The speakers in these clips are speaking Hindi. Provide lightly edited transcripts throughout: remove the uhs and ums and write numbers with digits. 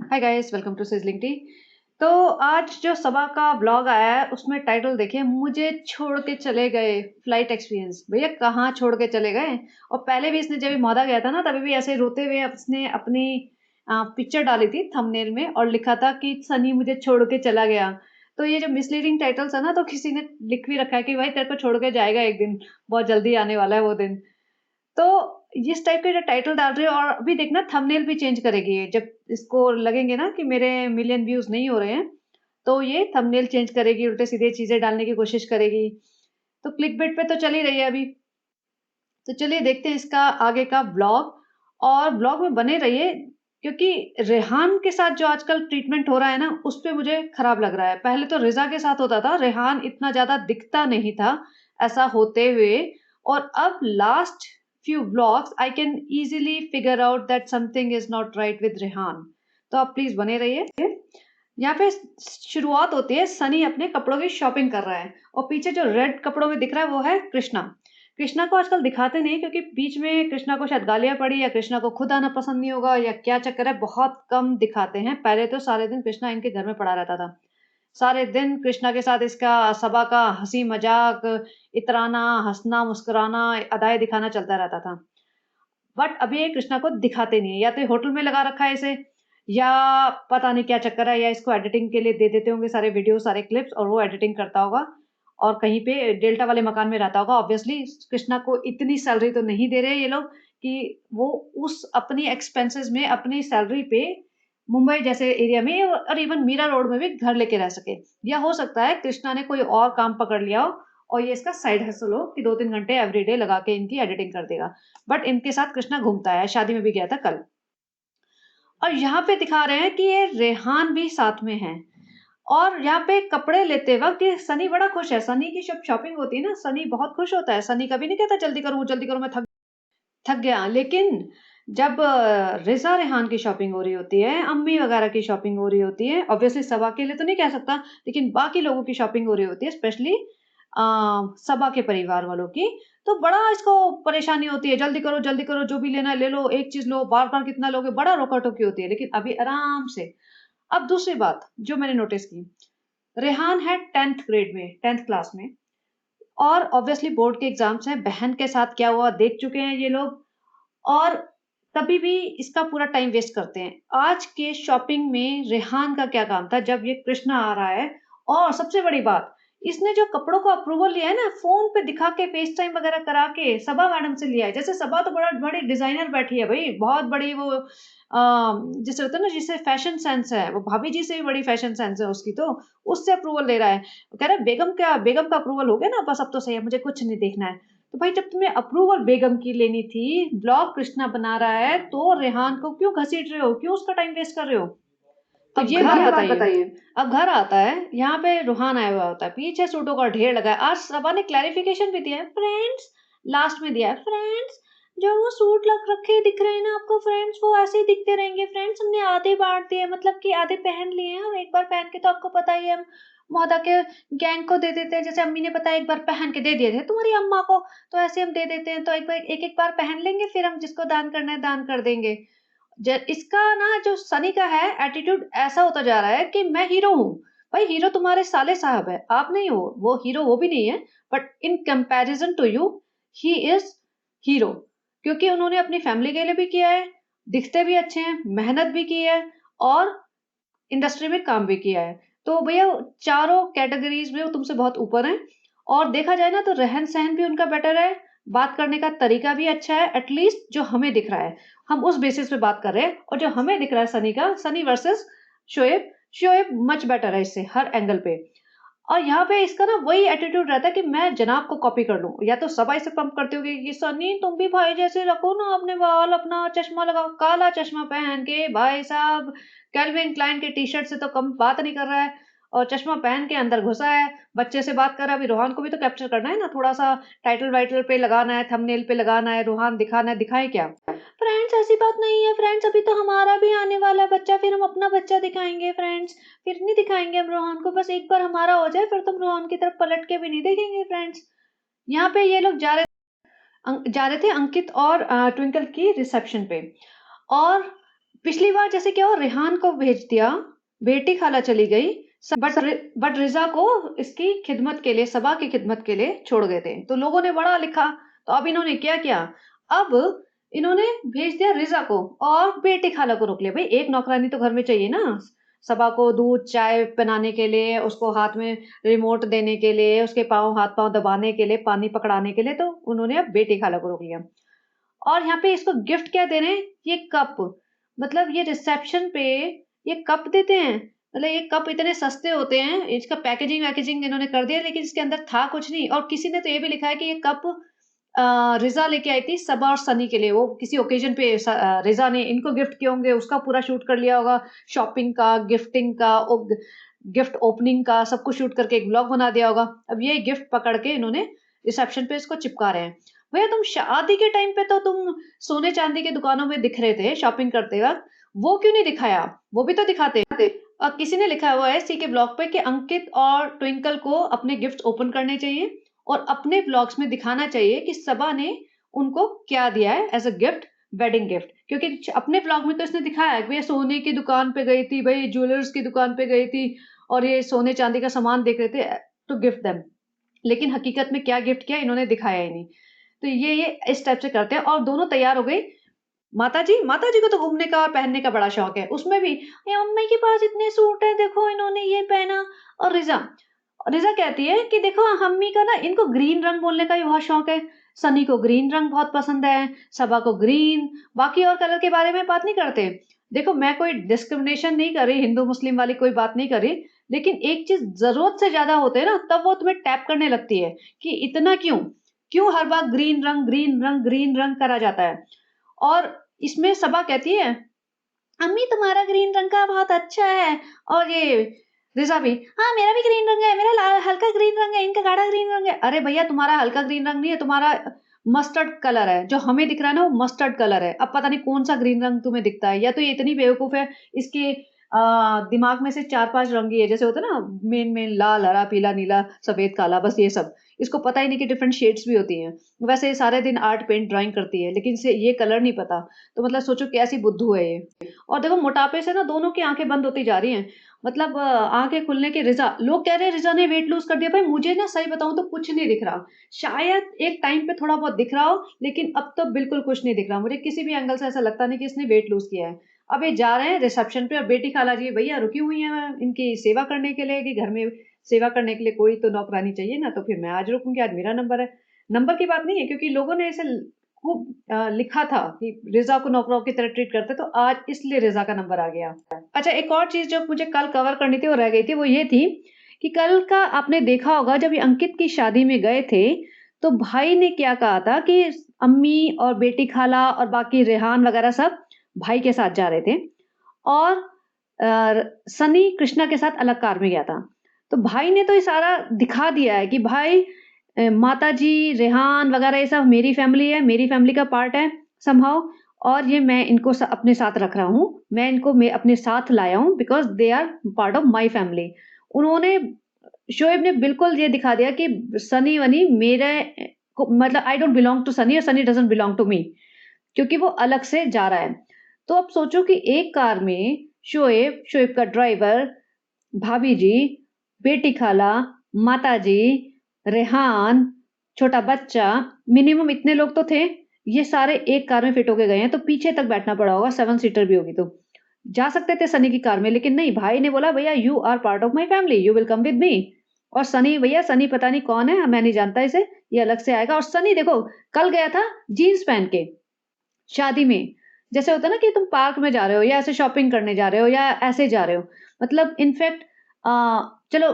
Hi guys, welcome to sizzling tea. तो आज जो सबा का ब्लॉग आया है उसमें टाइटल देखिए, मुझे छोड़ के चले गए फ्लाइट एक्सपीरियंस। भैया कहाँ छोड़ के चले गए? और पहले भी इसने जब मौदा गया था ना, तभी भी ऐसे रोते हुए उसने अपनी पिक्चर डाली थी थंबनेल में और लिखा था कि सनी मुझे छोड़ के चला गया। तो ये जो मिसलीडिंग टाइटल्स है ना, तो किसी ने लिख भी रखा है कि भाई तेरे को छोड़ के जाएगा एक दिन, बहुत जल्दी आने वाला है वो दिन। तो इस टाइप के जो टाइटल डाल रही है, और अभी देखना थंबनेल भी चेंज करेगी ये, जब इसको लगेंगे ना कि मेरे मिलियन व्यूज नहीं हो रहे हैं, तो ये थंबनेल चेंज करेगी, उल्टे सीधे चीजें डालने की कोशिश करेगी। तो क्लिकबेट पे तो चल ही रही है अभी। तो चलिए देखते हैं इसका आगे का ब्लॉग, और ब्लॉग में बने रहिए, क्योंकि रेहान के साथ जो आजकल ट्रीटमेंट हो रहा है ना, उस पे मुझे खराब लग रहा है। पहले तो रिजा के साथ होता था, रेहान इतना ज्यादा दिखता नहीं था ऐसा होते हुए, और अब last few vlogs I can easily figure out that something is not right with Rehan. तो आप प्लीज बने रहिए। यहाँ पे शुरुआत होती है, सनी अपने कपड़ों की शॉपिंग कर रहा है, और पीछे जो रेड कपड़ों में दिख रहा है वो है कृष्णा। कृष्णा को आजकल दिखाते नहीं, क्योंकि बीच में कृष्णा को शायद गालियां पड़ी, या कृष्णा को खुद आना पसंद नहीं होगा, या क्या चक्कर है, बहुत कम दिखाते हैं। पहले तो सारे दिन कृष्णा इनके घर में पड़ा रहता था, सारे दिन कृष्णा के साथ इसका सबा का हंसी मजाक, इतराना, हंसना, मुस्कुराना, अदाएं दिखाना चलता रहता था। बट अभी ये कृष्णा को दिखाते नहीं है, या तो होटल में लगा रखा है इसे, या पता नहीं क्या चक्कर है, या इसको एडिटिंग के लिए दे देते होंगे सारे वीडियो, सारे क्लिप्स, और वो एडिटिंग करता होगा और कहीं पे डेल्टा वाले मकान में रहता होगा। ऑब्वियसली कृष्णा को इतनी सैलरी तो नहीं दे रहे ये लोग कि वो उस अपनी एक्सपेंसेस में अपनी सैलरी पे मुंबई जैसे एरिया में और इवन मीरा रोड में भी घर लेके रह सके। या हो सकता है कृष्णा ने कोई और काम पकड़ लिया हो, और ये इसका साइड हसल हो कि 2-3 घंटे एवरीडे लगा के इनकी एडिटिंग कर देगा। बट इनके साथ कृष्णा घूमता है, शादी में भी गया था कल। और यहाँ पे दिखा रहे हैं कि ये रेहान भी साथ में है। और यहाँ पे कपड़े लेते वक्त ये सनी बड़ा खुश है। सनी की जब शॉपिंग होती है ना, सनी बहुत खुश होता है। सनी कभी नहीं कहता जल्दी करो, मैं थक थक गया। लेकिन जब रिजा रेहान की शॉपिंग हो रही होती है, अम्मी वगैरह की शॉपिंग हो रही होती है, ऑब्वियसली सबा के लिए तो नहीं कह सकता, लेकिन बाकी लोगों की शॉपिंग हो रही होती है, स्पेशली सबा के परिवार वालों की, तो बड़ा इसको परेशानी होती है। जल्दी करो, जो भी लेना है ले लो, एक चीज लो, बार बार कितना लोगे, बड़ा रोका टोकी होती है। लेकिन अभी आराम से। अब दूसरी बात जो मैंने नोटिस की, रेहान है 10th ग्रेड में, 10th क्लास में, और ऑब्वियसली बोर्ड के एग्जाम्स हैं। बहन के साथ क्या हुआ देख चुके हैं ये लोग, और तभी भी इसका पूरा टाइम वेस्ट करते हैं। आज के शॉपिंग में रेहान का क्या काम था जब ये कृष्णा आ रहा है? और सबसे बड़ी बात, इसने जो कपड़ों का अप्रूवल लिया है ना, फोन पे दिखा के, फेस टाइम वगैरह करा के सबा मैडम से लिया है। जैसे सबा तो बड़ा बड़ी डिजाइनर बैठी है भाई, बहुत बड़ी वो जिसे होता है ना, जिसे फैशन सेंस है, वो भाभी जी से भी बड़ी फैशन सेंस है उसकी, तो उससे अप्रूवल ले रहा है। वो कह रहा है बेगम का अप्रूवल हो गया ना, बस अब तो सही है, मुझे कुछ नहीं देखना है। तो भाई जब तुम्हें अप्रूवल बेगम की लेनी थी, ब्लॉग कृष्णा बना रहा है, तो रेहान को क्यों घसीट रहे हो, क्यों उसका टाइम वेस्ट कर रहे हो? तो अब ये घर बात ये बात बताइए। बताइए। अब घर आता है, यहाँ पे रूहान आया हुआ होता है, पीछे सूटों का ढेर लगा है। आज सबा ने क्लैरिफिकेशन भी दिया है, फ्रेंड्स, लास्ट में दिया है, फ्रेंड्स, जो वो सूट लग रखे दिख रहे हैं ना आपको फ्रेंड्स, वो ऐसे ही दिखते रहेंगे फ्रेंड्स, हमने आधे बांट दिए, मतलब कि आधे पहन लिए हैं, और एक बार पहन के तो आपको पता ही है, हम मौदा के गैंग को दे देते हैं। जैसे अम्मी ने बताया, एक बार पहन के दे दिए थे तुम्हारी अम्मा को, तो ऐसे हम दे देते हैं, तो एक बार पहन लेंगे, फिर हम जिसको दान करना है दान कर देंगे। इसका ना जो सनी का है एटीट्यूड, ऐसा होता जा रहा है कि मैं हीरो हूँ। भाई हीरो तुम्हारे साले साहब है, आप नहीं हो। वो हीरो वो भी नहीं है, but in comparison to you he is hero, क्योंकि उन्होंने अपनी फैमिली के लिए भी किया है, दिखते भी अच्छे हैं, मेहनत भी की है, और इंडस्ट्री में काम भी किया है। तो भैया चारों कैटेगरीज में वो तुमसे बहुत ऊपर हैं। और देखा जाए ना, तो रहन सहन भी उनका बेटर है, बात करने का तरीका भी अच्छा है, एटलीस्ट जो हमें दिख रहा है। हम उस बेसिस पे बात कर रहे हैं, और जो हमें दिख रहा है सनी का, Sunny versus Shoaib, Shoaib much better है इससे हर एंगल पे। और यहाँ पे इसका ना वही एटीट्यूड रहता है कि मैं जनाब को कॉपी कर लूं, या तो सबाई से पंप करते होगे कि सनी तुम भी भाई जैसे रखो ना अपने बाल, अपना चश्मा लगाओ, काला चश्मा पहन के भाई साहब कैल्विन क्लाइन के टी शर्ट से तो कम बात नहीं कर रहा है, और चश्मा पहन के अंदर घुसा है, बच्चे से बात कर रहा है। अभी रोहान को भी तो कैप्चर करना है ना, थोड़ा सा टाइटल वाइटल पे लगाना है, थंबनेल पे लगाना है, रोहान दिखाना है, दिखाए क्या? फ्रेंड्स ऐसी बात नहीं है फ्रेंड्स, अभी तो हमारा भी आने वाला है बच्चा, फिर हम अपना बच्चा दिखाएंगे फ्रेंड्स, फिर नहीं दिखाएंगे हम रोहन को, बस एक बार हमारा हो जाए, फिर तुम रोहन की तरफ पलट के भी नहीं देखेंगे फ्रेंड्स। यहाँ पे ये लोग जा रहे थे अंकित और ट्विंकल की रिसेप्शन पे, और पिछली बार जैसे क्या हुआ, रेहान को भेज दिया, बेटी खाला चली गई, बट रिजा को इसकी खिदमत के लिए, सबा की खिदमत के लिए छोड़ गए थे। तो लोगों ने बड़ा लिखा, तो अब इन्होंने क्या किया, अब इन्होंने भेज दिया रिजा को और बेटी खाला को रोक लिया। भाई एक नौकरानी तो घर में चाहिए ना, सबा को दूध चाय बनाने के लिए, उसको हाथ में रिमोट देने के लिए, उसके हाथ पांव दबाने के लिए, पानी पकड़ाने के लिए, तो उन्होंने अब बेटी खाला को रोक लिया। और यहाँ पे इसको गिफ्ट क्या दे रहे हैं, ये कप, मतलब ये रिसेप्शन पे ये कप देते हैं। मतलब ये कप इतने सस्ते होते हैं, इसका पैकेजिंग वैकेजिंग इन्होंने कर दिया, लेकिन इसके अंदर था कुछ नहीं। और किसी ने तो ये भी लिखा है कि ये कप रिजा लेके आई थी सबा और सनी के लिए, वो किसी ओकेजन पे रिजा ने इनको गिफ्ट किए होंगे, उसका पूरा शूट कर लिया होगा, शॉपिंग का, गिफ्टिंग का, गिफ्ट ओपनिंग का, सब कुछ शूट करके एक ब्लॉग बना दिया होगा। अब ये गिफ्ट पकड़ के इन्होंने रिसेप्शन पे इसको चिपका रहे हैं। भैया तुम शादी के टाइम पे तो तुम सोने चांदी की दुकानों में दिख रहे थे शॉपिंग करते वक्त, वो क्यों नहीं दिखाया, वो भी तो दिखाते। और किसी ने लिखा हुआ है सी के ब्लॉग पे कि अंकित और ट्विंकल को अपने गिफ्ट ओपन करने चाहिए और अपने ब्लॉग्स में दिखाना चाहिए कि सबा ने उनको क्या दिया है as a gift, wedding gift. क्योंकि अपने ब्लॉग में तो इसने दिखाया है कि भैया सोने की दुकान पे गई थी, भाई ज्वेलर्स की दुकान पे गई थी और ये सोने चांदी का सामान देख रहे थे टू गिफ्ट देम, लेकिन हकीकत में क्या गिफ्ट किया इन्होंने दिखाया ही नहीं। तो ये इस टाइप से करते हैं। और दोनों तैयार हो गई, माता जी को तो घूमने का और पहनने का बड़ा शौक है, उसमें भी ये अम्मी के पास इतने सूट है, देखो इन्होंने ये पहना। और रिजा रिजा कहती है कि देखो अम्मी का ना, इनको ग्रीन रंग बोलने का भी बहुत शौक है, सनी को ग्रीन रंग बहुत पसंद है, सबा को ग्रीन, बाकी और कलर के बारे में बात नहीं करते। देखो मैं कोई डिस्क्रिमिनेशन नहीं कर रही, हिंदू मुस्लिम वाली कोई बात नहीं कर रही, लेकिन एक चीज जरूरत से ज्यादा होते हैं ना, तब वो तुम्हें टैप करने लगती है कि इतना क्यों, क्यों हर बार ग्रीन रंग ग्रीन रंग ग्रीन रंग करा जाता है। और इसमें सबा कहती है अम्मी तुम्हारा ग्रीन रंग का बहुत अच्छा है, और ये रिजा भी, हाँ मेरा भी ग्रीन रंग है, मेरा हल्का ग्रीन रंग है, इनका गाढ़ा ग्रीन रंग है। अरे भैया तुम्हारा हल्का ग्रीन रंग नहीं है, तुम्हारा मस्टर्ड कलर है, जो हमें दिख रहा है ना वो मस्टर्ड कलर है। अब पता नहीं कौन सा ग्रीन रंग तुम्हें दिखता है, या तो ये इतनी बेवकूफ है, इसके दिमाग में से 4-5 रंग ही है, जैसे होता है ना मेन लाल हरा पीला नीला सफेद काला, बस ये सब, इसको पता ही नहीं कि डिफरेंट शेड्स भी होती हैं। वैसे सारे दिन आर्ट पेंट ड्राइंग करती है, लेकिन इसे ये कलर नहीं पता। तो मतलब सोचो कैसी बुद्धू है ये। और देखो मोटापे से ना दोनों की आंखें बंद होती जा रही हैं, मतलब आंखें खुलने के, रिजा लोग कह रहे हैं रिजा ने वेट लूज कर दिया। भाई मुझे ना सही बताऊं तो कुछ नहीं दिख रहा, शायद एक टाइम पे थोड़ा बहुत दिख रहा हो, लेकिन अब तो बिल्कुल कुछ नहीं दिख रहा मुझे, किसी भी एंगल से ऐसा लगता नहीं कि इसने वेट लूज किया है। अब ये जा रहे हैं रिसेप्शन पे और बेटी खाला जी भैया रुकी हुई है इनकी सेवा करने के लिए, कि घर में सेवा करने के लिए कोई तो नौकरानी चाहिए ना, तो फिर मैं आज रुकूंगी, आज मेरा नंबर है। नंबर की बात नहीं है, क्योंकि लोगों ने इसे खूब लिखा था कि रिजा को नौकरों की तरह ट्रीट करते, तो आज इसलिए रिजा का नंबर आ गया। अच्छा एक और चीज जो मुझे कल कवर करनी थी वो रह गई थी, वो ये थी कि कल का आपने देखा होगा जब ये अंकित की शादी में गए थे, तो भाई ने क्या कहा था कि अम्मी और बेटी खाला और बाकी रेहान वगैरह सब भाई के साथ जा रहे थे, और सनी कृष्णा के साथ अलग कार में गया था। तो भाई ने तो ये सारा दिखा दिया है कि भाई माता जी रेहान वगैरह ये सब मेरी फैमिली है, मेरी फैमिली का पार्ट है समहाउ, और ये मैं इनको अपने साथ रख रहा हूँ, मैं इनको मैं अपने साथ लाया हूँ because they are part of my family. उन्होंने, शोएब ने बिल्कुल ये दिखा दिया कि सनी वनी मेरे को, मतलब I don't belong to Sunny और Sunny doesn't belong to me, क्योंकि वो अलग से जा रहा है। तो अब सोचो कि एक कार में शोएब का ड्राइवर, भाभी जी, बेटी खाला, माता जी, रेहान, छोटा बच्चा, मिनिमम इतने लोग तो थे, ये सारे एक कार में फिट होके गए हैं। तो पीछे तक बैठना पड़ा होगा, 7 सीटर भी होगी, तो जा सकते थे सनी की कार में, लेकिन नहीं, भाई ने बोला भैया you are part of my family, you will come with me. और सनी भैया, सनी पता नहीं कौन है, मैं नहीं जानता इसे, ये अलग से आएगा। और सनी देखो कल गया था जीन्स पहन के शादी में, जैसे होता है ना कि तुम पार्क में जा रहे हो या ऐसे शॉपिंग करने जा रहे हो या ऐसे जा रहे हो, मतलब इनफैक्ट चलो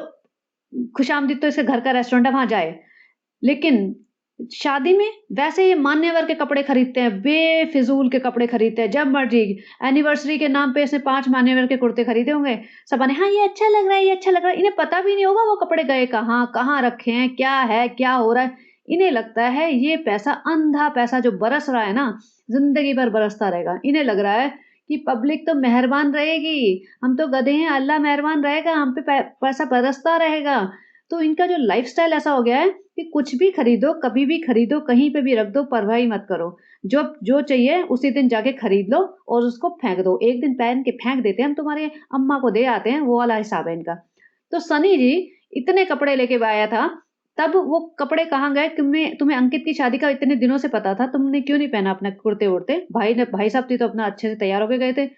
खुशामदीद तो इसके घर का रेस्टोरेंट है वहां जाए, लेकिन शादी में वैसे ये मान्यवर के कपड़े खरीदते हैं, बेफिजूल के कपड़े खरीदते हैं जब मर्जी। एनिवर्सरी के नाम पे इसने 5 मान्यवर के कुर्ते खरीदे होंगे, सब ने हाँ ये अच्छा लग रहा है, ये अच्छा लग रहा है, इन्हें पता भी नहीं होगा वो कपड़े गए कहाँ, कहाँ रखे हैं, क्या है, क्या हो रहा है। इन्हें लगता है ये पैसा, अंधा पैसा जो बरस रहा है ना, जिंदगी भर बरसता रहेगा। इन्हें लग रहा है कि पब्लिक तो मेहरबान रहेगी, हम तो गधे हैं, अल्लाह मेहरबान रहेगा, हम पे पैसा बरसता रहेगा। तो इनका जो लाइफस्टाइल ऐसा हो गया है कि कुछ भी खरीदो, कभी भी खरीदो, कहीं पे भी रख दो, परवाह ही मत करो। जो जो चाहिए उसी दिन जाके खरीद लो और उसको फेंक दो। एक दिन पहन के फेंक देते हैं, हम तुम्हारे अम्मा को दे आते हैं, वो वाला हिसाब है इनका। तो सनी जी इतने कपड़े लेके आया था, तब वो कपड़े कहाँ गए? तुम्हें अंकित की शादी का इतने दिनों से पता था, तुमने क्यों नहीं पहना अपने कुर्ते-वुर्ते? भाई साहब थे तो अपना अच्छे से तैयार होके गए थे।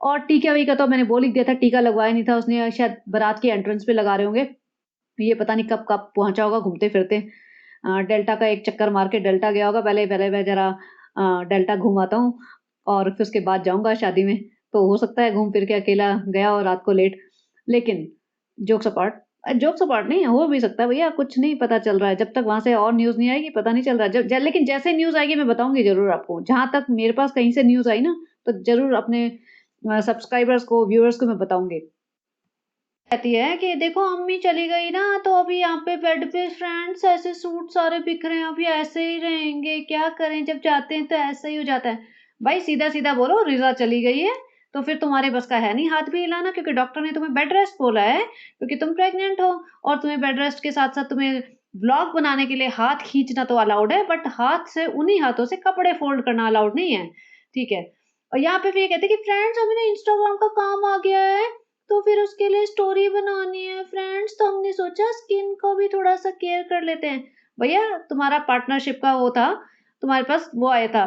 और टीका-वीका तो मैंने बोल ही दिया था, टीका लगवाया नहीं था उसने, शायद बारात के एंट्रेंस पे लगा रहे होंगे। ये पता नहीं कब-कब पहुँचा होगा घूमते-फिरते। डेल्टा का एक चक्कर मार के डेल्टा गया होगा, पहले पहले मैं ज़रा डेल्टा घूम आता हूँ और फिर उसके बाद जाऊँगा शादी में। तो हो सकता है घूम फिर के अकेला गया हो रात को लेट। लेकिन जोक्स अपार्ट नहीं, हो भी सकता है भैया, कुछ नहीं पता चल रहा है। जब तक वहाँ से और न्यूज़ नहीं आएगी, पता नहीं चल रहा है। लेकिन जैसे न्यूज़ आएगी मैं बताऊँगी ज़रूर आपको। जहाँ तक मेरे पास कहीं से न्यूज़ आई ना, तो ज़रूर अपने सब्सक्राइबर्स को, व्यूअर्स को मैं बताऊँगी। कहती है कि देखो अम्मी चली गई ना, तो अभी यहाँ पे बेड पे फ्रेंड्स ऐसे सूट सारे बिखरे हैं, अभी ऐसे ही रहेंगे, क्या करें? जब जाते हैं तो ऐसा ही हो जाता है। भाई सीधा-सीधा बोलो, रिज़ा चली गई है, तो फिर तुम्हारे बस का है नहीं हाथ भी हिलाना, क्योंकि डॉक्टर ने तुम्हें बेड रेस्ट बोला है, क्योंकि तुम प्रेग्नेंट हो और तुम्हें बेड रेस्ट के साथ-साथ तुम्हें व्लॉग बनाने के लिए हाथ खींचना तो अलाउड है, बट हाथ से उन्हीं हाथों से कपड़े फ़ोल्ड करना अलाउड नहीं है, ठीक है? और यहाँ पे फिर ये कहते हैं कि फ्रेंड्स अभी ना इंस्टाग्राम का काम आ गया है, तो फिर उसके लिए स्टोरी बनानी है फ्रेंड्स, तो हमने सोचा स्किन को भी थोड़ा-सा केयर कर लेते हैं। भैया तुम्हारा पार्टनरशिप का वो था, तुम्हारे पास वो आया था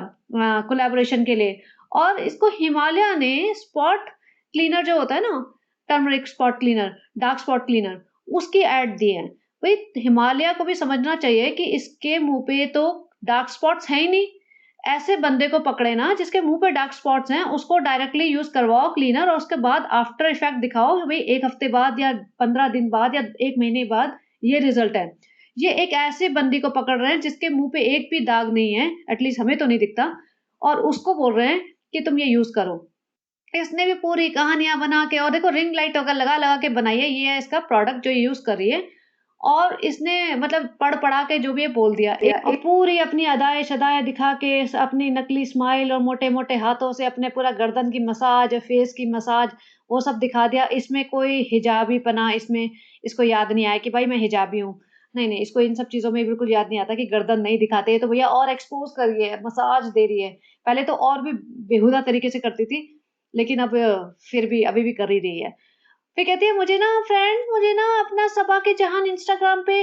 कोलैबोरेशन के लिए, और इसको हिमालय ने स्पॉट क्लीनर जो होता है ना, turmeric spot cleaner, dark spot cleaner, उसकी ऐड दी है। भई हिमालय को भी समझना चाहिए कि इसके मुँह पे तो डार्क स्पॉट्स हैं ही नहीं। ऐसे बंदे को पकड़े ना जिसके मुँह पे डार्क स्पॉट्स हैं, उसको डायरेक्टली यूज़ करवाओ क्लीनर और उसके बाद आफ्टर इफेक्ट दिखाओ कि भई 1 हफ्ते बाद या 15 दिन बाद या 1 महीने बाद ये रिज़ल्ट है। ये एक ऐसे बंदी को पकड़ रहे हैं जिसके मुँह पे एक भी दाग नहीं है, एटलीस्ट हमें तो नहीं दिखता, और उसको बोल रहे हैं कि तुम ये यूज़ करो। इसने भी पूरी कहानियाँ बना के, और देखो रिंग लाइट वगैरह लगा-लगा के बनाई है, ये है इसका प्रोडक्ट जो ये यूज़ कर रही है। और इसने मतलब पढ़-पढ़ा के जो भी है बोल दिया। और पूरी अपनी अदाएँ-शदाएँ दिखा के अपनी नकली स्माइल और मोटे-मोटे हाथों से अपने पूरा गर्दन की मसाज, फेस की मसाज, वो सब दिखा दिया। इसमें कोई हिजाबीपना इसमें इसको याद नहीं आया कि भाई मैं हिजाबी हूँ। नहीं, इसको इन सब चीज़ों में बिल्कुल याद नहीं आता कि गर्दन नहीं दिखाते, ये तो भैया और एक्सपोज़ कर रही है, मसाज दे रही है। पहले तो और भी बेहुदा तरीके से करती थी, लेकिन अब फिर भी अभी भी कर ही रही है। फिर कहती है मुझे ना अपना सबा के जहान इंस्टाग्राम पे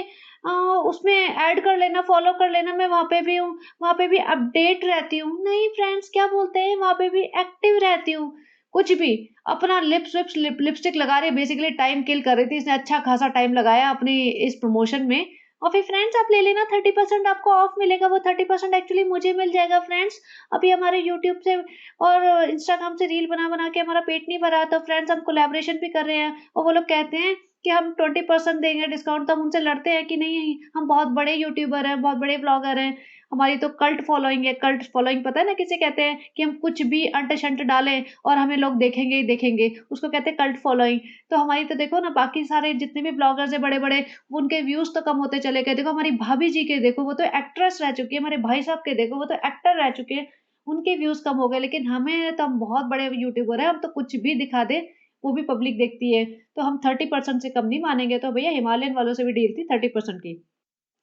उसमें ऐड कर लेना, फॉलो कर लेना, मैं वहाँ पे भी हूँ, वहाँ पे भी अपडेट रहती हूँ। नहीं फ्रेंड्स क्या बोलते हैं, वहाँ पे भी एक्टिव रहती हूँ। कुछ भी, अपना लिपस्टिक लगा रही है, बेसिकली टाइम किल कर रही थी। इसने अच्छा खासा टाइम लगाया अपनी इस प्रमोशन में। और फिर फ्रेंड्स आप ले लेना, 30% आपको ऑफ मिलेगा, वो 30% एक्चुअली मुझे मिल जाएगा फ्रेंड्स। अभी हमारे यूट्यूब से और इंस्टाग्राम से रील बना-बना के हमारा पेट नहीं भरा, तो फ्रेंड्स हम कोलैबोरेशन भी कर रहे हैं, और वो लोग कहते हैं कि हम 20% देंगे डिस्काउंट, तो हम उनसे लड़ते हैं कि नहीं, हम बहुत बड़े यूट्यूबर हैं, बहुत बड़े व्लॉगर हैं, हमारी तो कल्ट फॉलोइंग है। कल्ट फॉलोइंग पता है ना किसे कहते हैं? कि हम कुछ भी अंट-शंट डालें और हमें लोग देखेंगे ही देखेंगे, उसको कहते हैं कल्ट फॉलोइंग। तो हमारी तो देखो ना, बाकी सारे जितने भी ब्लॉगर्स हैं बड़े-बड़े, उनके व्यूज़ तो कम होते चले गए। देखो हमारी भाभी जी के देखो, वो तो एक्ट्रेस रह चुकी है, हमारे भाई साहब के देखो, वो तो एक्टर रह चुके हैं, उनके व्यूज़ कम हो गए, लेकिन हमें तो हम बहुत बड़े यूट्यूबर हैं, हम तो कुछ भी दिखा दें, वो भी पब्लिक देखती है, तो हम 30% से कम नहीं मानेंगे। तो भैया हिमालयन वालों से भी डील थी 30% की।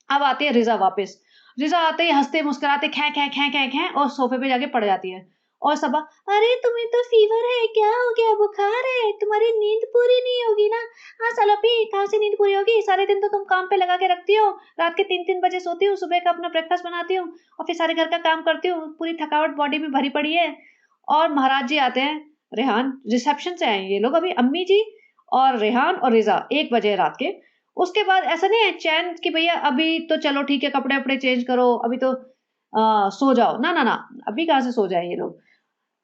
अब आती है रिज़ा वापस। रिज़ा आते ही हँसते-मुस्कुराते खैं, खैं, खैं, खैं, खैं और सोफ़े पे जाके पड़ जाती है। और सबा, "अरे! तुम्हें तो फ़ीवर है, क्या हो गया? बुखार है? तुम्हारी नींद पूरी नहीं होगी ना? हाँ, सलोपी कहाँ से नींद पूरी होगी? सारे दिन तो तुम काम पे लगा के रखती हो, रात के 3-3 बजे सोती हो, सुबह का अपना ब्रेकफ़ास्ट बनाती हो और फिर सारे घर का काम करती हो, पूरी थकावट बॉडी में भरी पड़ी है।" और महाराज जी आते हैं, रेहान रिसेप्शन से आए हैं ये लोग अभी, अम्मी जी और रेहान और रिज़ा 1 बजे रात के। उसके बाद ऐसा नहीं है चैन कि भैया अभी तो चलो ठीक है, कपड़े-वपड़े चेंज करो, अभी तो सो जाओ। ना, ना, ना, अभी कहाँ से सो जाएँ ये लोग।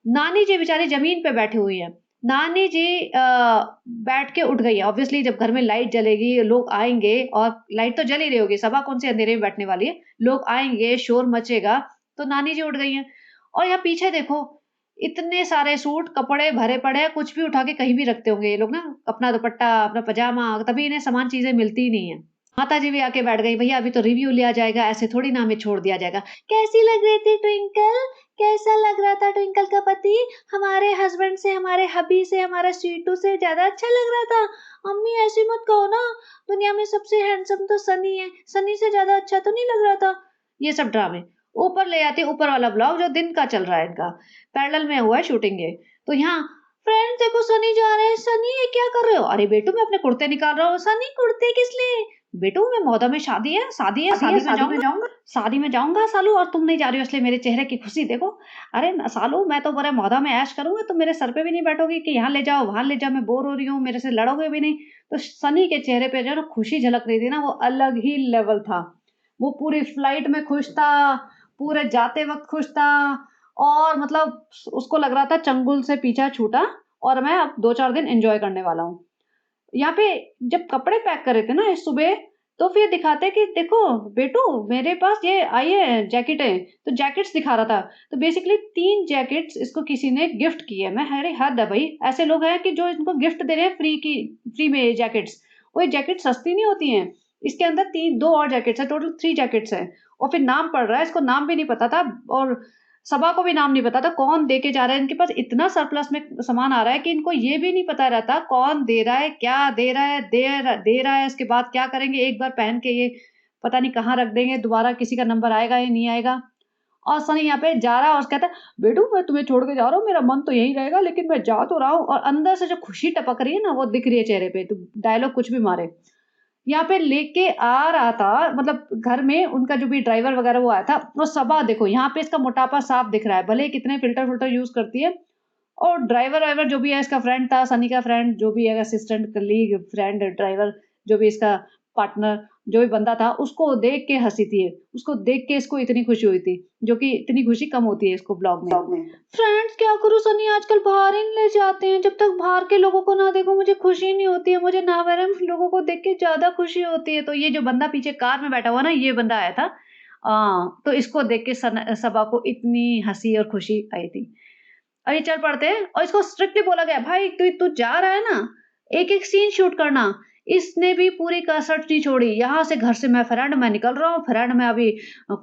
नानी जी बेचारी ज़मीन पे बैठी हुई हैं। नानी जी बैठ के उठ गई हैं। ऑब्वियसली जब घर में लाइट जलेगी, लोग आएँगे और लाइट तो जल ही रही होगी, सभा कौन-सी अंधेरे में बैठने वाली है। लोग आएँगे, शोर मचेगा, तो नानी जी उठ गई हैं। और यहाँ पीछे देखो, इतने सारे सूट, कपड़े भरे पड़े हैं, कुछ भी उठा के कहीं भी रखते होंगे ये लोग ना, अपना दुपट्टा, अपना पजामा, तभी इन्हें समान चीज़ें मिलती ही नहीं हैं। माताजी भी आके बैठ गई, भैया अभी तो रिव्यू लिया जाएगा, ऐसे थोड़ी ना हमें छोड़ दिया जाएगा। कैसी लग रही थी ट्विंकल? कैसा लग रहा था ट्विंकल का पति? हमारे हस्बैंड से, हमारे हबी से, हमारा स्वीटू से ज़्यादा अच्छा लग रहा था। अम्मी ऐसे मत कहो ना, दुनिया में सबसे हैंडसम तो सनी है, सनी से ज़्यादा अच्छा तो नहीं लग रहा था। ये सब ड्रामे। ऊपर ले जाती है ऊपर वाला ब्लॉग जो दिन का चल रहा है इनका, पैरेलल में हुआ है शूटिंग ये। तो यहाँ फ्रेंड्स देखो सनी जा रहे हैं, सनी ये क्या कर रहे हो? अरे बेटू मैं अपने कुर्ते निकाल रहा हूँ। सनी कुर्ते किस लिए? बेटू मैं मौदा में शादी है, शादी में शादी में जाऊंगा, जाऊंगा। शादी में जाऊंगा सालू, और तुम नहीं जा रही हो इसलिए मेरे चेहरे की खुशी देखो। अरे सालू मैं तो बड़े मौदा में ऐश करूंगा, तुम मेरे सर पे भी नहीं बैठोगी कि यहाँ ले जाओ वहां ले जाओ, मैं बोर हो रही हूँ, मेरे से लड़ोगे भी नहीं। तो सनी के चेहरे पे जो खुशी झलक रही थी ना, वो अलग ही लेवल था। वो पूरी फ्लाइट में खुश था, पूरे जाते वक्त खुश था, और मतलब उसको लग रहा था चंगुल से पीछा छूटा और मैं अब 2-4 दिन एंजॉय करने वाला हूँ। यहाँ पे जब कपड़े पैक कर रहे थे ना इस सुबह, तो फिर दिखाते कि देखो बेटू मेरे पास ये आई है जैकेटें, तो जैकेट्स दिखा रहा था। तो बेसिकली 3 जैकेट्स इसको किसी ने गिफ्ट की है। मैं अरे हद है भाई, ऐसे लोग हैं कि जो इनको गिफ्ट दे रहे हैं फ्री में ये जैकेट्स। वो ये जैकेट सस्ती नहीं होती हैं। इसके अंदर 2 और जैकेट्स है, टोटल 3 जैकेट्स है। और फिर नाम पढ़ रहा है, इसको नाम भी नहीं पता था, और सबा को भी नाम नहीं पता था कौन दे के जा रहा है। इनके पास इतना सरप्लस में सामान आ रहा है कि इनको ये भी नहीं पता रहता कौन दे रहा है, क्या दे रहा है, दे रहा है, इसके बाद क्या करेंगे, एक बार पहन के ये पता नहीं कहाँ रख देंगे, दोबारा किसी का नंबर आएगा या नहीं आएगा। और सनी यहाँ पे जा रहा है और कहता है बेटू मैं तुम्हें छोड़ के जा रहा हूँ, मेरा मन तो यहीं रहेगा लेकिन मैं जा तो रहा हूँ। और अंदर से जो खुशी टपक रही है ना, वो दिख रही है चेहरे पे, तो डायलॉग कुछ भी मारे। यहाँ पे लेके आ रहा था, मतलब घर में उनका जो भी ड्राइवर वगैरह वो आया था, वो सबा देखो यहाँ पे इसका मोटापा साफ दिख रहा है, भले कितने फिल्टर फिल्टर यूज करती है। और ड्राइवर वाइवर जो भी है, इसका फ्रेंड था, सनी का फ्रेंड जो भी है, असिस्टेंट कलीग फ्रेंड ड्राइवर, जो भी इसका पार्टनर जो भी बंदा था, उसको देख के हंसी थी, उसको देख के इसको इतनी खुशी हुई थी, जो कि इतनी खुशी कम होती है इसको ब्लॉग में। ब्लॉग में। फ्रेंड्स क्या करूँ सनी आजकल बाहर ही नहीं ले जाते हैं, जब तक बाहर के लोगों को ना देखो मुझे खुशी नहीं होती है, मुझे नामहरम लोगों को देख के ज्यादा खुशी होती है। तो ये जो बंदा पीछे कार में बैठा हुआ ना, ये बंदा आया था। तो इसको देख के सबा को इतनी हंसी और खुशी आई थी। और ये चल पड़ते हैं और इसको स्ट्रिक्टली बोला गया भाई तू तू जा रहा है ना, एक एक सीन शूट करना। इसने भी पूरी कसर नहीं छोड़ी, यहाँ से घर से मैं निकल रहा हूँ, फ्रेंड मैं अभी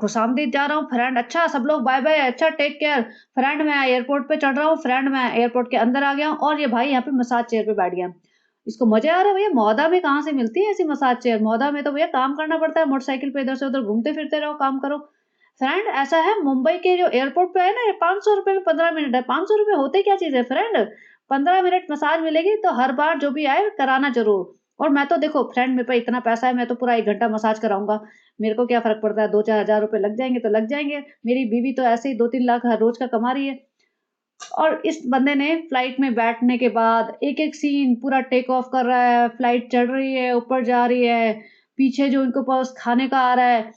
खुशामदीद जा रहा हूँ, फ्रेंड अच्छा सब लोग बाय बाय, अच्छा टेक केयर, फ्रेंड मैं एयरपोर्ट पे चढ़ रहा हूँ, फ्रेंड मैं एयरपोर्ट के अंदर आ गया हूँ, और ये भाई यहाँ पे मसाज चेयर पे बैठ गया। इसको मजे आ रहा है भैया, मौदा में कहाँ से मिलती है ऐसी मसाज चेयर? मौदा में तो भैया काम करना पड़ता है, मोटरसाइकिल पे इधर से उधर घूमते फिरते रहो, काम करो। फ्रेंड ऐसा है मुंबई के जो एयरपोर्ट पे है ना, ये 500 रुपए में 15 मिनट है। 500 रुपए होते क्या चीज है फ्रेंड? 15 मिनट मसाज मिलेगी, तो हर बार जो भी आए कराना जरूर। और मैं तो देखो फ्रेंड मेरे पास इतना पैसा है, मैं तो पूरा 1 घंटा मसाज कराऊंगा, मेरे को क्या फर्क पड़ता है, 2-4 हजार रुपए लग जाएंगे तो लग जाएंगे। मेरी बीवी तो ऐसे ही 2-3 लाख हर रोज का कमा रही है। और इस बंदे ने फ्लाइट में बैठने के बाद एक एक सीन पूरा टेक ऑफ कर रहा है, फ्लाइट चढ़ रही है, ऊपर जा रही है, पीछे जो इनको पास खाने का आ रहा है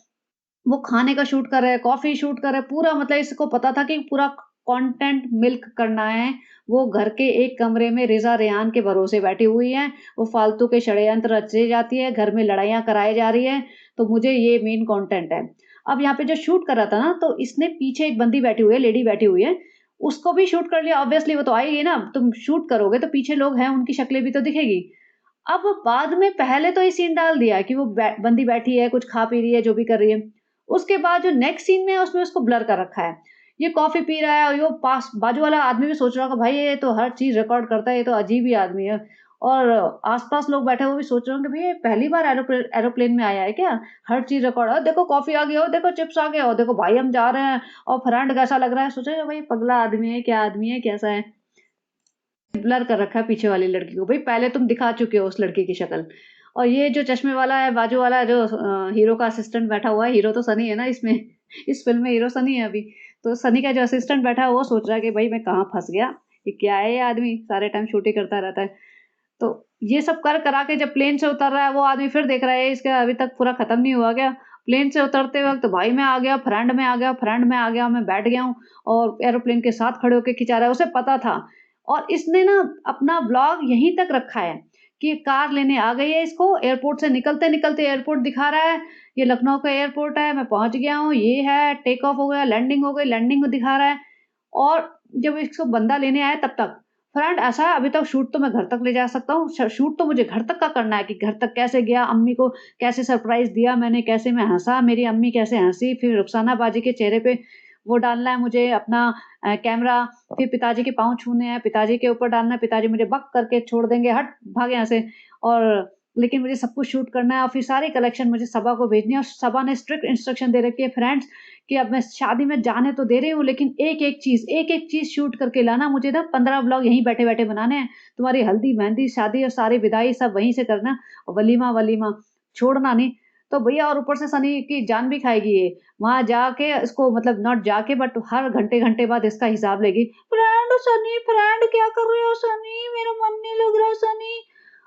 वो खाने का शूट कर रहे हैं, कॉफ़ी शूट कर रहे हैं, पूरा मतलब इसको पता था कि पूरा कंटेंट मिल्क करना है। वो घर के एक कमरे में रिज़ा रेहान के भरोसे बैठी हुई हैं, वो फालतू के षड्यंत्र रचे जाती है, घर में लड़ाइयाँ कराई जा रही हैं, तो मुझे ये मेन कंटेंट है। अब यहाँ पे जो शूट कर रहा था ना, तो इसने पीछे एक बंदी बैठी हुई है, लेडी बैठी हुई है, उसको भी शूट कर लिया, ऑब्वियसली वो तो आएगी ना, तुम शूट करोगे तो पीछे लोग हैं, उनकी शक्लें भी तो दिखेगी। अब बाद में पहले तो ये सीन डाल दिया कि वो बंदी बैठी है, कुछ खा पी रही है, जो भी कर रही है। उसके बाद जो नेक्स्ट सीन में है उसमें उसको ब्लर कर रखा है। ये कॉफ़ी पी रहा है और ये पास बाजू वाला आदमी भी सोच रहा होगा भाई ये तो हर चीज़ रिकॉर्ड करता है, ये तो अजीब ही आदमी है। और आस-पास लोग बैठे हुए भी सोच रहे होंगे भई ये पहली बार एरोप्लेन में आया है क्या? हर चीज़ रिकॉर्ड देखो कॉफ़ी आ गई हो, देखो चिप्स आ गए हो, देखो भाई हम जा रहे हैं और फ्रेंड कैसा लग रहा है? सोचेगा भाई पगला आदमी है, कैसा है? ब्लर कर रखा है पीछे वाली लड़की को। भई पहले तुम दिखा चुके हो उस लड़की की शक्ल। और ये जो चश्मे वाला है बाजू वाला जो हीरो का असिस्टेंट बैठा हुआ है, हीरो तो सनी है ना इसमें, इस फ़िल्म में हीरो सनी है अभी। तो सनी का जो असिस्टेंट बैठा है वो सोच रहा है कि भई मैं कहाँ फँस गया? ये क्या है ये आदमी? सारे टाइम शूट ही करता रहता है। तो ये सब कर करा के जब प्लेन से उतर रहा है वो आदमी फिर देख रहा है इसका अभी तक पूरा खत्म नहीं हुआ क्या? प्लेन से उतरते वक़्त भाई मैं आ गया, फ्रेंड में आ गया, मैं बैठ गया हूँ और एरोप्लेन के साथ खड़े होके खिंचा रहा है, उसे पता था। और इसने ना अपना ब्लॉग यहीं तक रखा है कि कार लेने आ गई है इसको, एयरपोर्ट से निकलते-निकलते एयरपोर्ट दिखा रहा है, ये लखनऊ का एयरपोर्ट है, मैं पहुँच गया हूँ, ये है, टेक ऑफ हो गया, लैंडिंग हो गई, लैंडिंग को दिखा रहा है। और जब इसको बंदा लेने आया तब तक फ्रेंड ऐसा है अभी तक शूट तो मैं घर तक ले जा सकता हूँ, शूट तो मुझे घर तक का करना है कि घर तक कैसे गया, अम्मी को कैसे सरप्राइज़ दिया मैंने, कैसे मैं हँसा, मेरी अम्मी कैसे हँसी, फिर रुखसाना बाजी के चेहरे पे वो डालना है मुझे अपना कैमरा, फिर पिताजी के पाँव छूने हैं, पिताजी के ऊपर डालना है, पिताजी मुझे बक करके छोड़ देंगे, हट भाग यहाँ से। और लेकिन मुझे सब कुछ शूट करना है और फिर सारी कलेक्शन मुझे सबा को भेजनी है और सबा ने स्ट्रिक्ट इंस्ट्रक्शन दे रखी है फ्रेंड्स कि अब मैं शादी में जाने तो दे रही हूँ, लेकिन एक-एक चीज़ शूट करके लाना, मुझे ना 15 व्लॉग यहीं बैठे-बैठे बनाने हैं। तुम्हारी हल्दी, मेहंदी, शादी और सारी विदाई सब वहीं से करना, और वलीमा-वलीमा छोड़ना नहीं। तो भैया और ऊपर से सनी की जान भी खाएगी ये। वहाँ जाके इसको मतलब नॉट जाके बट हर घंटे-घंटे बाद इसका हिसाब लेगी। फ्रेंड सनी, फ्रेंड क्या कर रहे हो सनी? मेरा मन नहीं लग रहा सनी।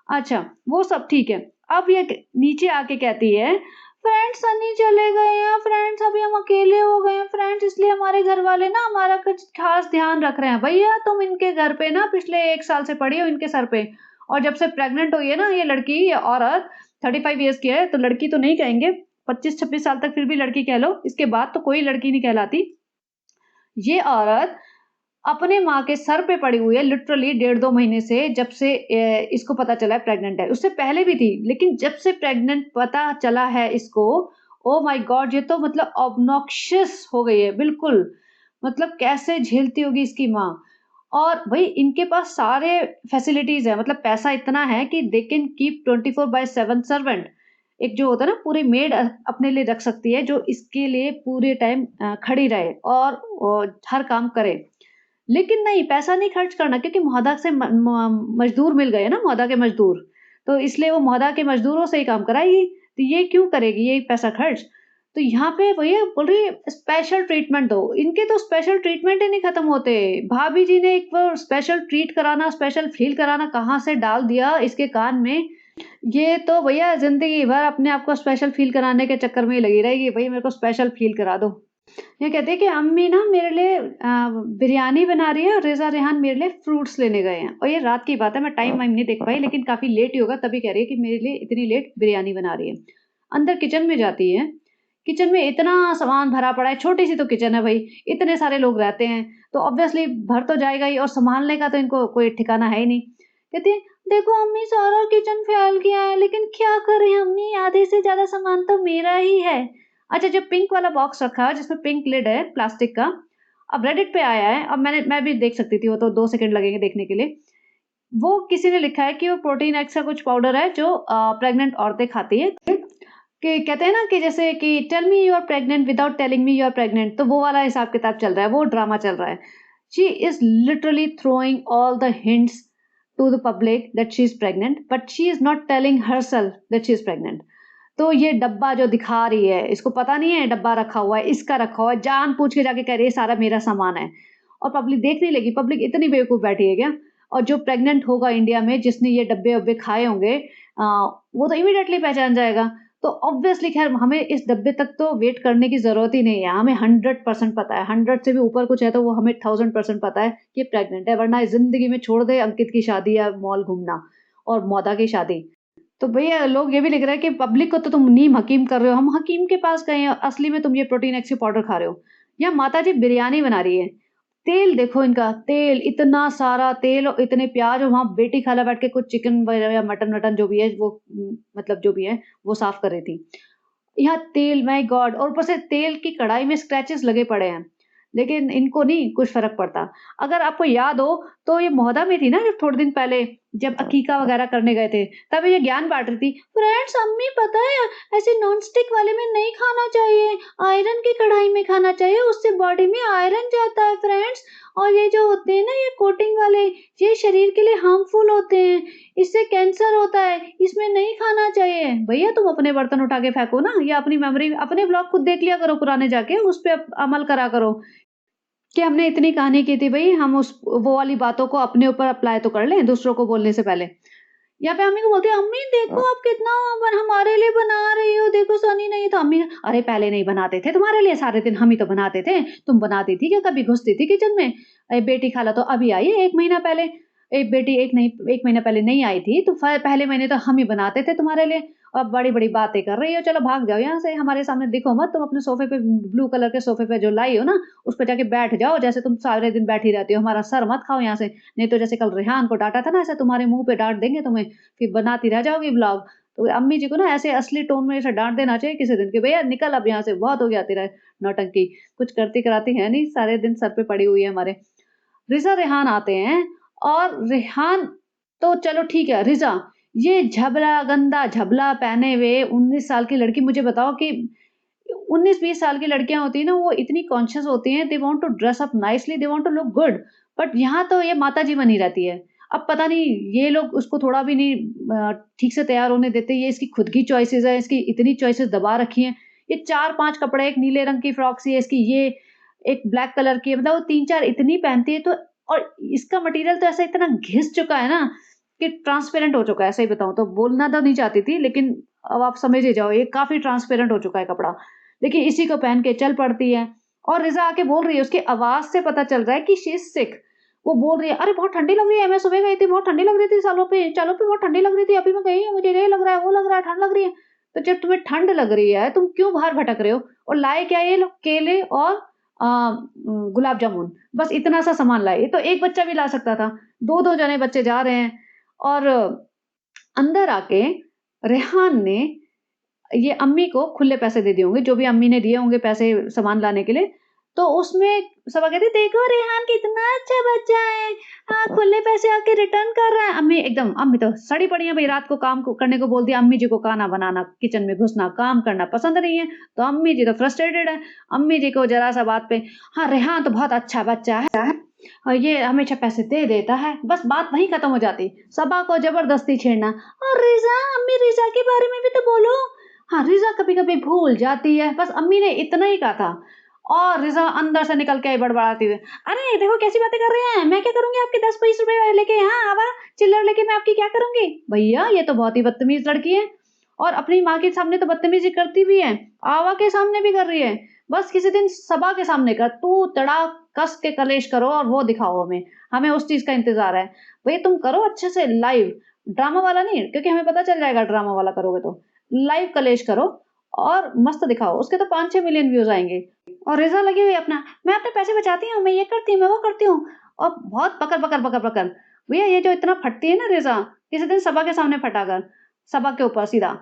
अच्छा, वो सब ठीक है। अब ये क नीचे आके कहती है, फ्रेंड्स सनी चले गए हैं, फ्रेंड्स अभी हम अकेले हो गए हैं, फ्रेंड्स इसलिए हमारे घर वाले ना हमारा कुछ खास ध्यान रख रहे हैं। भैया तुम इनके घर पे ना पिछले 1 साल से पड़ी हो इनके सर पे, और जब से प्रेग्नेंट हुई है ना ये लड़की, ये औरत 35 इयर्स की है, तो लड़की तो नहीं कहेंगे, 25-26 साल तक फिर भी लड़की कह लो, इसके बाद तो कोई लड़की नहीं कहलाती। ये औरत अपने माँ के सर पे पड़ी हुई है लिटरली 1.5-2 महीने से, जब से इसको पता चला है प्रेग्नेंट है। उससे पहले भी थी, लेकिन जब से प्रेग्नेंट पता चला है इसको, ओह माय गॉड! ये तो मतलब ऑब्नॉक्शियस हो गई है बिल्कुल। मतलब कैसे झेलती होगी इसकी माँ। और भई इनके पास सारे फैसिलिटीज़ हैं, मतलब पैसा इतना है कि दे कैन कीप 24/7 सर्वेंट। एक जो होता है ना पूरी मेड अपने लिए रख सकती है, जो इसके लिए पूरे टाइम खड़ी रहे और हर काम करे। लेकिन नहीं, पैसा नहीं खर्च करना, क्योंकि मोहद्दा से म म मज़दूर मिल गए ना, मोहद्दा के मज़दूर। तो इसलिए वो मोहद्दा के मज़दूरों से ही काम कराएगी, तो ये क्यों करेगी ये पैसा खर्च? तो यहाँ पे भैया बोल रही है स्पेशल ट्रीटमेंट दो, इनके तो स्पेशल ट्रीटमेंट ही नहीं खत्म होते। भाभी जी ने एक वो स्पेशल ट्रीट कराना, स्पेशल फ़ील कराना कहाँ से डाल दिया इसके कान में। ये तो भैया ज़िंदगी भर अपने आप को स्पेशल फ़ील कराने के चक्कर में ही लगी रहेगी, भई मेरे को स्पेशल फ़ील करा दो। ये कहती है कि अम्मी ना मेरे लिए बिरयानी बना रही है और रेज़ा रेहान मेरे लिए फ्रूट्स लेने गए हैं, और ये रात की बात है, मैं टाइम वाइम नहीं देख पाई, लेकिन काफ़ी लेट ही होगा तभी कह रही है कि मेरे लिए इतनी लेट बिरयानी बना रही है। अंदर किचन में जाती है, किचन में इतना सामान भरा पड़ा है, छोटी-सी तो किचन है भई, इतने सारे लोग रहते हैं, तो ऑब्वियसली भर तो जाएगा ही, और सँभालने का तो इनको कोई ठिकाना है ही नहीं। कहती है, देखो अम्मी सारा किचन फैल गया है, लेकिन क्या करें अम्मी, आधे से ज़्यादा सामान तो मेरा ही है। अच्छा, जो पिंक वाला बॉक्स रखा है जिसमें पिंक लिड है प्लास्टिक का, अब रेडिट पे आया है, अब मैं भी देख सकती थी, वो तो 2 सेकंड लगेंगे देखने के लिए। वो किसी ने लिखा है कि वो प्रोटीन एक्स का कुछ पाउडर है जो प्रेग्नेंट औरतें खाती हैं। कि कहते हैं ना कि जैसे कि tell me you are pregnant without telling me you are pregnant, तो वो वाला हिसाब-किताब चल रहा है, वो ड्रामा चल रहा है। She is literally throwing all the hints to the public that she is pregnant, but she is not telling herself that she is pregnant. तो ये डब्बा जो दिखा रही है, इसको पता नहीं है डब्बा रखा हुआ है, इसका रखा हुआ है, जानबूझ के जाके कह रही है सारा मेरा सामान है। और पब्लिक देख नहीं लगी, पब्लिक इतनी बेवकूफ़ बैठी है क्या? और जो प्रेग्नेंट होगा इंडिया में जिसने ये डब्बे-वब्बे खाए होंगे, वो तो इमीडिएटली पहचान जाएगा। तो ऑब्वियसली ख़ैर हमें इस डब्बे तक तो वेट करने की ज़रूरत ही नहीं है, हमें 100% पता है, 100 से भी ऊपर कुछ है तो वो हमें 1000% पता है कि ये प्रेग्नेंट है, वरना इस ज़िंदगी में छोड़ दे अंकित की शादी या मॉल घूमना और मोदा की शादी। तो भैया लोग ये भी लिख रहे हैं कि पब्लिक को तो तुम नीम हकीम कर रहे हो, हम हकीम के पास गए हैं, असली में तुम ये प्रोटीन एक्स पाउडर खा रहे हो। यहाँ माताजी बिरयानी बना रही है, तेल देखो इनका, तेल इतना सारा तेल और इतने प्याज, और वहाँ बेटी खाला बैठ के कुछ चिकन वगैरह या मटन-वटन जो भी है वो मतलब जो भी है, वो साफ कर रही थी। यहाँ तेल माय गॉड, और ऊपर से तेल की कढ़ाई में स्क्रैचेस लगे पड़े हैं। लेकिन इनको नहीं कुछ फ़र्क पड़ता। अगर आपको याद हो तो ये मोहदा में थी ना जब थोड़े दिन पहले, जब अकीका वग़ैरह करने गए थे, तब ये ज्ञान बाँट रही थी। फ्रेंड्स अम्मी पता है ऐसे नॉन स्टिक वाले में नहीं खाना चाहिए, आयरन की कढ़ाई में खाना चाहिए, उससे बॉडी में आयरन जाता है फ्रेंड्स। और ये जो होते हैं ना ये कोटिंग वाले, ये शरीर के लिए हार्मफुल होते हैं, इससे कैंसर होता है, इसमें नहीं खाना चाहिए। भैया तुम अपने बर्तन उठा के फेंको ना, या अपनी मेमोरी अपने व्लॉग खुद देख लिया करो पुराने जाके, उस पे अमल करा करो कि हमने इतनी कहानी की थी भई, हम उस वो वाली बातों को अपने ऊपर अप्लाई तो कर लें दूसरों को बोलने से पहले। या फिर अम्मी को बोलती है, "अम्मी देखो आप कितना हमारे लिए बना रही हो, देखो सनी नहीं था।" अम्मी, "अरे पहले नहीं बनाते थे तुम्हारे लिए सारे दिन, हम ही तो बनाते थे। तुम बनाती थी क्या कभी, घुसती थी किचन में? बेटी खाला तो अभी आई है 1 महीना पहले। एक बेटी 1 नहीं 1 महीना पहले नहीं आई थी, तो पहले महीने तो हम ही बनाते थे तुम्हारे लिए। अब बड़ी-बड़ी बातें कर रही हो, चलो भाग जाओ यहाँ से, हमारे सामने दिखो मत। तुम अपने सोफ़े पे ब्लू कलर के सोफ़े पे जो लाई हो ना, उस पे जाके बैठ जाओ, जैसे तुम सारे दिन बैठी रहती हो। हमारा सर मत खाओ यहाँ से, नहीं तो जैसे कल रेहान को डाँटा था ना, ऐसे तुम्हारे मुँह पे डाँट देंगे तुम्हें, फिर बनाती रह जाओगी व्लॉग। तो अम्मी जी को ना ऐसे असली टोन में ऐसे डाँट देना चाहिए किसी दिन कि भैया निकल अब यहाँ से, बहुत हो गया तेरा नौटंकी। कुछ करती-कराती है नहीं, सारे दिन सर पे पड़ी हुई है हमारे। रिज़ा रेहान आते हैं, और रेहान तो चलो ठीक है, रिज़ा ये झबला गंदा झबला पहने हुए 19 साल की लड़की, मुझे बताओ कि 19-20 साल की लड़कियाँ होती हैं ना, वो इतनी कॉन्शियस होती हैं, they want to dress up nicely, they want to look good, but यहाँ तो ये माताजी बनी रहती है। अब पता नहीं ये लोग उसको थोड़ा भी नहीं ठीक से तैयार होने देते, ये इसकी खुद की चॉइसेस है, इसकी इतनी चॉइसेस दबा रखी हैं। ये 4-5 कपड़े, एक नीले रंग की फ्रॉक सी है इसकी, ये एक ब्लैक कलर की है, मतलब वो 3-4 इतनी पहनती है, तो और इसका मटेरियल तो ऐसा इतना घिस चुका है ना कि ट्रांसपेरेंट हो चुका है, सही बताऊँ तो। बोलना तो नहीं चाहती थी, लेकिन अब आप समझ ही जाओ, ये काफ़ी ट्रांसपेरेंट हो चुका है कपड़ा। लेकिन इसी को पहन के चल पड़ती है और रिज़ा आके बोल रही है, उसकी आवाज़ से पता चल रहा है कि शी इज़ सिक। वो बोल रही है, "अरे! बहुत ठंडी लग रही है, मैं सुबह गई थी, बहुत ठंडी लग रही थी चालों पे बहुत ठंडी लग रही थी, अभी मैं गई हूँ, मुझे ये लग रहा है, वो लग रहा है, ठंड लग रही है।" तो जब तुम्हें ठंड लग रही है, तुम क्यों बाहर भटक रहे हो? और लाए क्या ये लोग? केले और गुलाब जामुन, बस इतना सा सामान लाए। ये तो एक बच्चा भी ला सकता था, 2-2 जने बच्चे जा रहे हैं और अंदर आके रेहान ने ये अम्मी को खुले पैसे दे दिए होंगे, जो भी अम्मी ने दिए होंगे पैसे सामान लाने के लिए। तो उसमें सबा कहती, "देखो रेहान कितना अच्छा बच्चा है, खुले पैसे आके रिटर्न कर रहा है।" अम्मी तो सड़ी पड़ी हैं भई, रात को काम को करने को बोल दिया, अम्मी जी को खाना बनाना, किचन में घुसना, काम करना पसंद नहीं है, तो अम्मी जी तो फ्रस्ट्रेटेड है। अम्मी जी को ज़रा-सा बात पे, "हाँ, रेहान तो बहुत अच्छा बच्चा है, और ये हमेशा पैसे दे देता है।" बस बात वहीं खत्म हो जाती। सबा को ज़बरदस्ती छेड़ना, "और रिज़ा, अम्मी रिज़ा के बारे में भी तो बोलो। हाँ, रिज़ा कभी-कभी भूल जाती है।" बस अम्मी ने इतना ही कहा था और रिज़ा अंदर से निकल के आई बड़बड़ाती हुई, "अरे देखो कैसी बातें कर रहे हैं, मैं क्या करूँगी आपके 10-20 रुपए लेके, हाँ, आवा चिल्लर लेके मैं आपकी क्या करूँगी?" भैया ये तो बहुत ही बदतमीज़ लड़की है और अपनी माँ के सामने तो बदतमीज़ी करती भी है, आवा के सामने भी कर रही है। बस किसी दिन सबा के सामने कर, तू तड़ा कस के कलेश करो और वो दिखाओ हमें, हमें उस चीज़ का इंतज़ार है। भैया तुम करो अच्छे से लाइव, ड्रामा वाला नहीं, क्योंकि हमें पता चल जाएगा ड्रामा वाला करोगे तो। लाइव कलेश करो और मस्त दिखाओ, उसके तो 5-6 मिलियन व्यूज़ आएँगे। और रिज़ा लगी हुई है अपना, "मैं अपने पैसे बचाती हूँ, मैं ये करती हूँ, मैं वो करती हूँ।" और बहुत बकर-बकर। भैया ये जो इतना फटती है ना रिज़ा, किसी दिन सबा के सामने फटा कर, सबा के ऊपर सीधा,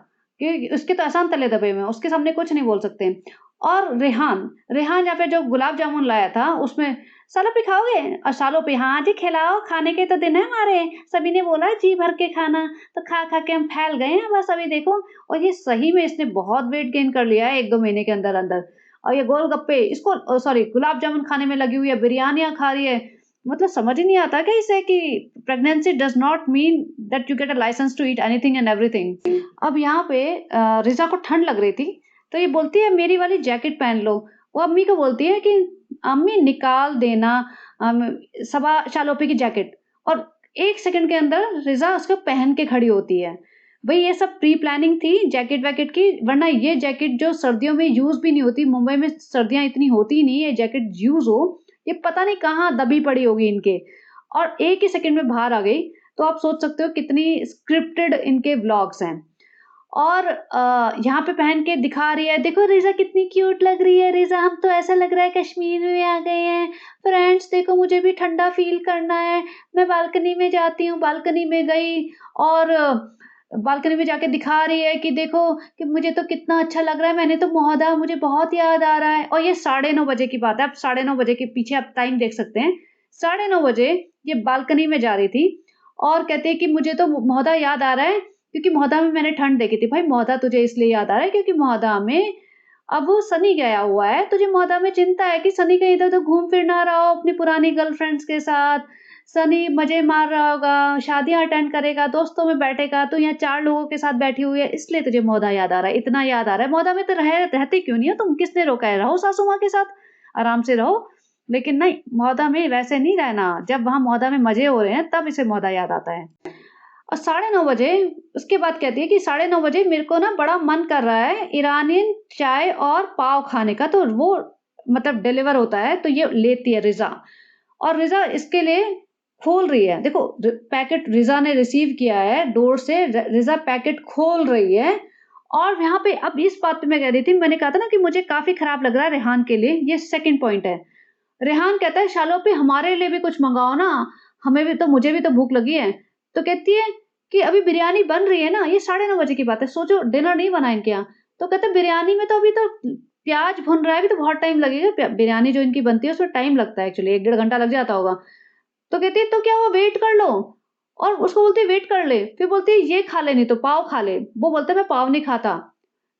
कि उसके तो एहसान तले दबे हुए हैं, उसके सामने कुछ नहीं बोल सकते। और रेहान यहाँ पे जो गुलाब जामुन लाया था, उसमें, "सालों पे खाओगे?" और सालों पे, "हाँ जी, खिलाओ, खाने के तो दिन है हमारे, सभी ने बोला जी भर के खाना, तो खा-खा के हम फैल गए हैं, बस अभी देखो।" और ये सही में इसने बहुत वेट गेन कर लिया है 1-2 महीने के अंदर-अंदर। और ये गोलगप्पे इसको सॉरी गुलाब जामुन खाने में लगी हुई है, बिरयानियाँ खा रही है। मतलब समझ ही नहीं आता क्या इसे कि pregnancy does not mean that you get a licence to eat anything and everything. अब यहाँ पे रिज़ा को ठंड लग रही थी, तो ये बोलती है, "मेरी वाली जैकेट पहन लो।" वो अम्मी को बोलती है कि अम्मी निकाल देना अम, सबा शालोपी की जैकेट, और 1 सेकंड के अंदर रिज़ा उसको पहन के खड़ी होती है। भई ये सब प्री प्लानिंग थी जैकेट-वैकेट की, वरना ये जैकेट जो सर्दियों में यूज़ भी नहीं होती, मुंबई में सर्दियाँ इतनी होती ही नहीं है, ये जैकेट यूज़ हो, ये पता नहीं कहाँ दबी पड़ी होगी इनके, और 1 ही सेकंड में बाहर आ गई। तो आप सोच सकते हो कितनी स्क्रिप्टेड इनके व्लॉग्स हैं। और यहाँ पे पहन के दिखा रही है, "देखो रिज़ा कितनी क्यूट लग रही है, रिज़ा हम तो ऐसा लग रहा है कश्मीर में आ गए हैं। फ्रेंड्स देखो मुझे भी ठंडा फ़ील करना है, मैं बालकनी में जाती हूँ।" बालकनी में गई और बालकनी में जाके दिखा रही है कि देखो कि मुझे तो कितना अच्छा लग रहा है, मैंने तो महोदा मुझे बहुत याद आ रहा है। और ये 9:30 बजे की बात है, आप 9:30 बजे के पीछे आप टाइम देख सकते हैं। 9:30 बजे ये बालकनी में जा रही थी और कहती है कि मुझे तो महोदा याद आ रहा है, क्योंकि महोदा में मैंने ठंड देखी थी। भाई महोदा तुझे इसलिए याद आ रहा है क्योंकि महोदा में अब वो सनी गया हुआ है, तुझे महोदा में चिंता है कि सनी कहीं इधर-उधर घूम फिर ना रहा हो अपनी पुरानी गर्लफ्रेंड्स के साथ। सनी मज़े मार रहा होगा, शादियाँ अटेंड करेगा, दोस्तों में बैठेगा, तू यहाँ 4 लोगों के साथ बैठी हुई है, इसलिए तुझे महोदा याद आ रहा है, इतना याद आ रहा है। महोदा में तो रहते क्यों नहीं हो तुम? किसने रोका है? रहो सासू माँ के साथ, आराम से रहो। लेकिन नहीं, महोदा में वैसे नहीं रहना, जब वहाँ महोदा में मज़े हो रहे हैं, तब इसे महोदा याद आता है। और 9:30 बजे उसके बाद कहती है कि 9:30 बजे मेरे को ना बड़ा मन कर रहा है ईरानियन चाय और पाव खाने का, तो वो मतलब डिलीवर होता है, तो ये लेती है रिज़ा। और रिज़ा इसके लिए खोल रही है। देखो पैकेट रिज़ा ने रिसीव किया है डोर से, रिज़ा पैकेट खोल रही है। और यहाँ पे अब इस बात पे मैं कह रही थी, मैंने कहा था ना कि मुझे काफ़ी खराब लग रहा है रेहान के लिए, ये सेकंड पॉइंट है। रेहान कहता है, "शालो पे हमारे लिए भी कुछ मँगाओ ना, हमें भी तो मुझे भी तो भूख लगी है।" तो कहती है कि अभी बिरयानी बन रही है ना, ये 9:30 बजे की बात है, सोचो डिनर नहीं बना इनके यहाँ। तो कहते हैं बिरयानी में तो अभी तो प्याज़ भुन रहा है, अभी तो बहुत टाइम लगेगा, बिरयानी जो इनकी बनती है उसमें टाइम लगता है एक्चुअली, 1 डेढ़ घंटा लग जाता होगा। तो कहती है, "तो क्या हुआ वेट कर लो?" और उसको बोलती है वेट कर ले, फिर बोलती है ये खा ले नहीं तो पाव खा ले। वो बोलता है मैं पाव नहीं खाता।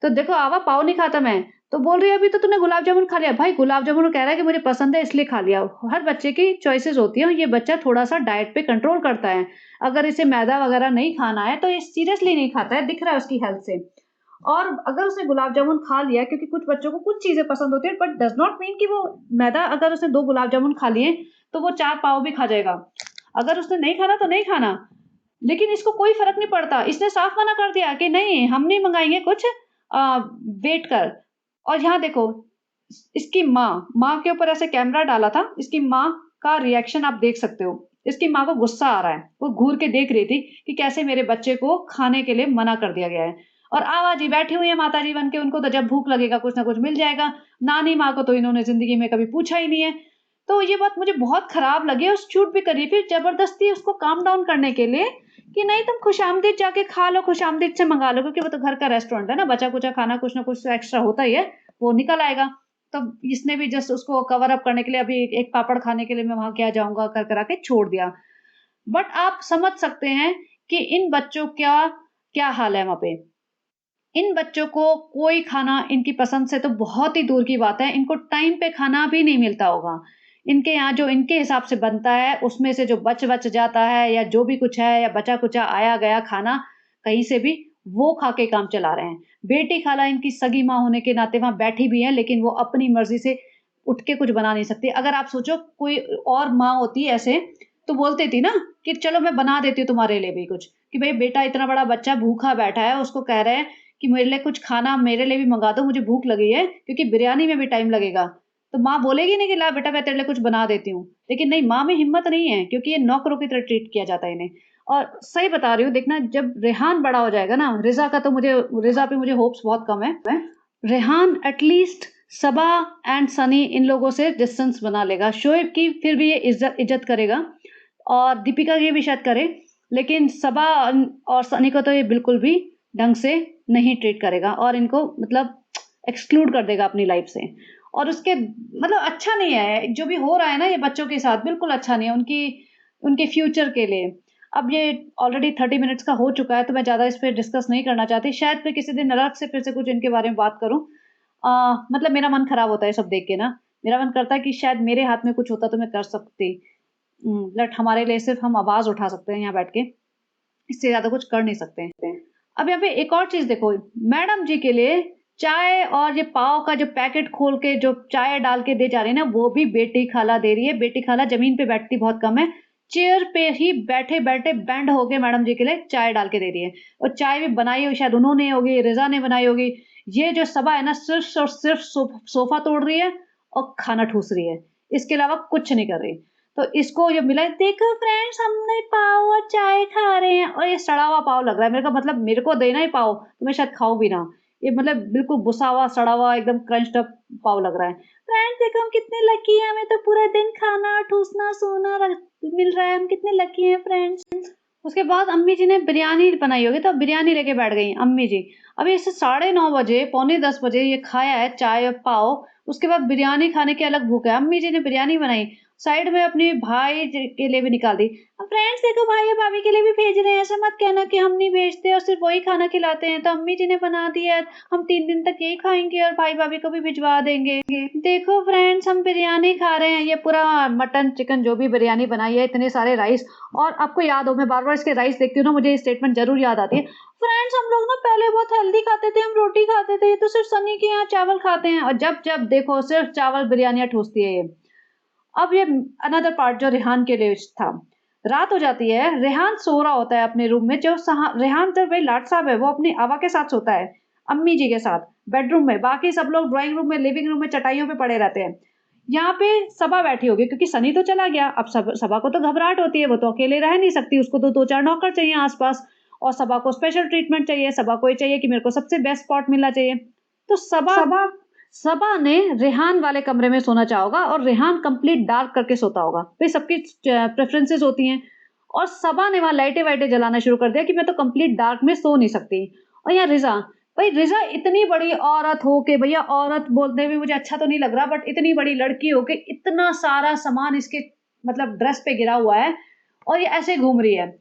तो देखो आवा पाव नहीं खाता मैं, तो बोल रही है अभी तो तूने गुलाब जामुन खा लिया। भाई गुलाब जामुन कह रहा है कि मुझे पसंद है इसलिए खा लिया। हर बच्चे की चॉइसेस होती हैं और ये बच्चा थोड़ा-सा डाइट पे कंट्रोल करता है। अगर इसे मैदा वगैरह नहीं खाना है तो ये सीरियसली नहीं खाता है, दिख रहा है उसकी हेल्थ से। और अगर उसने गुलाब जामुन खा लिया, क्योंकि कुछ बच्चों को कुछ चीज़ें पसंद होती हैं, बट डज़ नॉट मीन कि वो मैदा, अगर उसने 2 गुलाब जामुन खा लिए, तो वो 4 पाव भी खा जाएगा। अगर उसने नहीं खाना तो नहीं खाना, लेकिन इसको कोई फ़र्क नहीं पड़ता। इसने साफ मना कर दिया कि नहीं, हम नहीं मँगाएँगे कुछ, वेट कर। और यहाँ देखो, इसकी माँ के ऊपर ऐसे कैमरा डाला था, इसकी माँ का रिएक्शन आप देख सकते हो। इसकी माँ को गुस्सा आ रहा है, वो घूर के देख रही थी कि कैसे मेरे बच्चे को खाने के लिए मना कर दिया गया है। और आवा जी बैठी हुई है माताजी बन के, उनको तो जब भूख लगेगा कुछ ना कुछ मिल जाएगा। नानी माँ को तो इन्होंने ज़िंदगी में कभी पूछा ही नहीं है। तो ये बात मुझे बहुत खराब लगी और शूट भी करी, फिर ज़बरदस्ती उसको काम डाउन करने के लिए कि नहीं तुम खुशामदीद जाके खा लो, खुशामदीद से मँगा लो, क्योंकि वो तो घर का रेस्टोरेंट है ना, बचा-कुचा खाना कुछ ना कुछ तो एक्स्ट्रा होता ही है, वो निकल आएगा। तो इसने भी जस्ट उसको कवर अप करने के लिए अभी एक पापड़ खाने के लिए मैं वहाँ क्या जाऊँगा कर करा के छोड़ दिया। बट आप समझ सकते हैं कि इन बच्चों का क्या हाल है वहाँ पे। इन बच्चों को कोई खाना इनकी पसंद से तो बहुत ही दूर की बात है, इनको टाइम पे खाना भी नहीं मिलता होगा। इनके यहाँ जो इनके हिसाब से बनता है, उसमें से जो बच-बच जाता है या जो भी कुछ है या बचा-कुचा आया-गया खाना कहीं से भी, वो खा के काम चला रहे हैं। बेटी खाला इनकी सगी माँ होने के नाते वहाँ बैठी भी हैं, लेकिन वो अपनी मर्ज़ी से उठ के कुछ बना नहीं सकती। अगर आप सोचो कोई और माँ होती ऐसे, तो बोलती थी ना कि चलो मैं बना देती हूँ तुम्हारे लिए भी कुछ, कि भई बेटा इतना बड़ा बच्चा भूखा बैठा है, उसको कह रहे हैं कि मेरे लिए कुछ खाना मेरे लिए भी मँगा दो, मुझे भूख लगी है, क्योंकि बिरयानी में भी टाइम लगेगा। तो माँ बोलेगी नहीं कि ला बेटा मैं तेरे लिए कुछ बना देती हूँ। लेकिन नहीं, माँ में हिम्मत नहीं है, क्योंकि ये नौकरों की तरह ट्रीट किया जाता है इन्हें। और सही बता रही हूँ, देखना जब रेहान बड़ा हो जाएगा ना, रिज़ा पे मुझे होप्स बहुत कम है। रेहान एटलीस्ट सबा एंड सनी इन लोगों से डिस्टेंस बना लेगा। शोएब की फिर भी ये इज़्ज़त करेगा और दीपिका की भी शायद करे, लेकिन सबा और सनी को तो ये बिल्कुल भी ढंग से नहीं ट्रीट करेगा और इनको मतलब एक्सक्लूड कर देगा अपनी लाइफ से। और उसके मतलब अच्छा नहीं है जो भी हो रहा है ना ये बच्चों के साथ, बिल्कुल अच्छा नहीं है उनकी उनके फ्यूचर के लिए। अब ये ऑलरेडी 30 मिनट्स का हो चुका है, तो मैं ज़्यादा इस पे डिस्कस नहीं करना चाहती। शायद मैं किसी दिन अलग से फिर से कुछ इनके बारे में बात करूँ। मतलब मेरा मन खराब होता है ये सब देख के ना। मेरा मन करता है कि शायद मेरे हाथ में कुछ होता तो मैं कर सकती। बट हमारे लिए सिर्फ़ हम आवाज़ उठा सकते हैं यहाँ बैठ के, इससे ज़्यादा कुछ कर नहीं सकते हैं। अब यहाँ पे एक और चीज़ देखो, मैडम जी के लिए चाय और ये पाव का जो पैकेट खोल के जो चाय डाल के दे जा रही है ना, वो भी बेटी खाला दे रही है। बेटी खाला ज़मीन पे बैठती बहुत कम है, चेयर पे ही बैठे-बैठे बेंड होके मैडम जी के लिए चाय डाल के दे रही है। और चाय भी बनाई हुई शायद उन्होंने होगी, रिज़ा ने बनाई होगी। ये जो सबा है ना, सिर्फ़ और सिर्फ़ सोफ़ा तोड़ रही है और खाना ठूस रही है। इसके अलावा कुछ नहीं कर रही। तो इसको ये मिला, देखो फ्रेंड्स हमने पाव और चाय खा रहे हैं, और ये सड़ा हुआ पाव लग रहा है मेरे को, मतलब मेरे को देना ही पाव तो मैं शायद खाऊं भी ना। ये मतलब बिल्कुल बुसा हुआ सड़ा हुआ एकदम क्रंच्ड अप पाव लग रहा है। फ्रेंड्स देखो हम कितने लकी हैं, हमें तो पूरा दिन खाना ठूसना सोना मिल रहा है, हम कितने लकी हैं फ्रेंड्स। उसके बाद अम्मी जी ने बिरयानी बनाई होगी, तो बिरयानी लेके बैठ गई अम्मी जी। अभी इसे 9:30 बजे, पौने 10 बजे ये खाया है चाय और पाव, उसके बाद बिरयानी खाने की अलग भूख है। अम्मी जी ने बिरयानी बनाई, साइड में अपनी भाई के लिए भी निकाल दी। फ्रेंड्स देखो भाई और भाभी के लिए भी भेज रहे हैं, ऐसा मत कहना कि हम नहीं भेजते और सिर्फ वही खाना खिलाते हैं। तो अम्मी जी ने बना दिया है, हम 3 दिन तक यही खाएंगे और भाई भाभी को भी भिजवा देंगे। देखो फ्रेंड्स हम बिरयानी खा रहे हैं, ये पूरा मटन चिकन जो भी बिरयानी बनाई है, इतने सारे राइस। और आपको याद हो, मैं बार बार इसके राइस देखती हूँ ना, मुझे ये स्टेटमेंट जरूर याद आती है, फ्रेंड्स हम लोग ना पहले बहुत हेल्दी खाते थे, हम रोटी खाते थे, तो सिर्फ सनी के यहाँ चावल खाते हैं। और जब जब देखो सिर्फ चावल बिरयानियां ठूसती है ये। अब ये अनदर पार्ट जो रेहान के लिए था। रात हो जाती है, रेहान सो रहा होता है अपने रूम में। जो रेहान तो भाई लाट साहब है, वो अपनी आवा के साथ सोता है, अम्मी जी के साथ बेडरूम में। बाकी सब लोग ड्राइंग रूम में, लिविंग रूम में चटाइयों पे पड़े रहते हैं। यहाँ पे सबा बैठी होगी, क्योंकि सनी तो चला गया। अब सबा को तो घबराहट होती है, वो तो अकेले रह नहीं सकती, उसको तो 2-4 नौकर चाहिए आसपास। और सबा को स्पेशल ट्रीटमेंट चाहिए, सबा को ये चाहिए कि मेरे को सबसे बेस्ट स्पॉट मिलना चाहिए। तो सबा सबा ने रेहान वाले कमरे में सोना चाहा होगा और रेहान कंप्लीट डार्क करके सोता होगा। भाई सबकी प्रेफरेंसेस होती हैं। और सबा ने वहां लाइटें वाइटें जलाना शुरू कर दिया कि मैं तो कंप्लीट डार्क में सो नहीं सकती। और यहाँ रिजा, भाई रिजा इतनी बड़ी औरत हो के, भैया औरत बोलने में मुझे अच्छा तो नहीं लग रहा, बट इतनी बड़ी लड़की हो के इतना सारा सामान इसके मतलब ड्रेस पे गिरा हुआ है और ये ऐसे घूम रही है।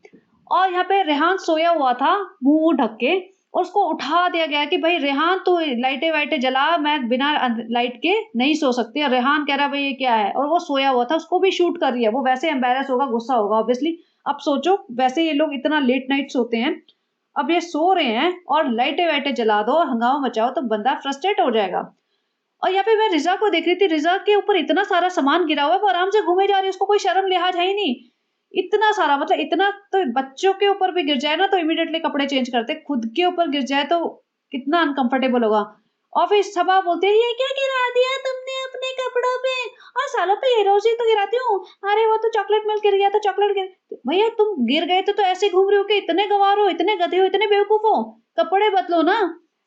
और यहाँ पे रेहान सोया हुआ था मुंह ढक के, और उसको उठा दिया गया कि भाई रेहान तू लाइटें वाइटें जला, मैं बिना लाइट के नहीं सो सकती। और रेहान कह रहा भाई ये क्या है, और वो सोया हुआ था, उसको भी शूट कर रही है। वो वैसे एम्बेरस होगा, गुस्सा होगा ऑब्वियसली। अब सोचो वैसे ये लोग इतना लेट नाइट सोते हैं, अब ये सो रहे हैं और लाइटें वाइटें जला दो और हंगामा मचाओ तो बंदा फ्रस्ट्रेट हो जाएगा। और यहाँ पे मैं रिज़ा को देख रही थी, रिज़ा के ऊपर इतना सारा सामान गिरा हुआ है, वो आराम से घूमे जा रही है, उसको कोई शर्म लिहाज है ही नहीं। इतना सारा, मतलब इतना, तो बच्चों के ऊपर भी गिर जाए ना तो इमीडिएटली कपड़े चेंज करते, खुद के ऊपर गिर जाए तो कितना अनकंफर्टेबल होगा। और फिर सबा बोलते हैं ये क्या गिरा दिया तुमने अपने कपड़ों पे, और सालों पे ये रोज ही तो गिराती हूँ, अरे वो तो चॉकलेट मिल्क गिर गया, तो चॉकलेट गिर, भैया तुम गिर गए तो ऐसे घूम रहे हो कि इतने गंवार हो, इतने गधे हो, इतने बेवकूफ हो, कपड़े बदलो ना।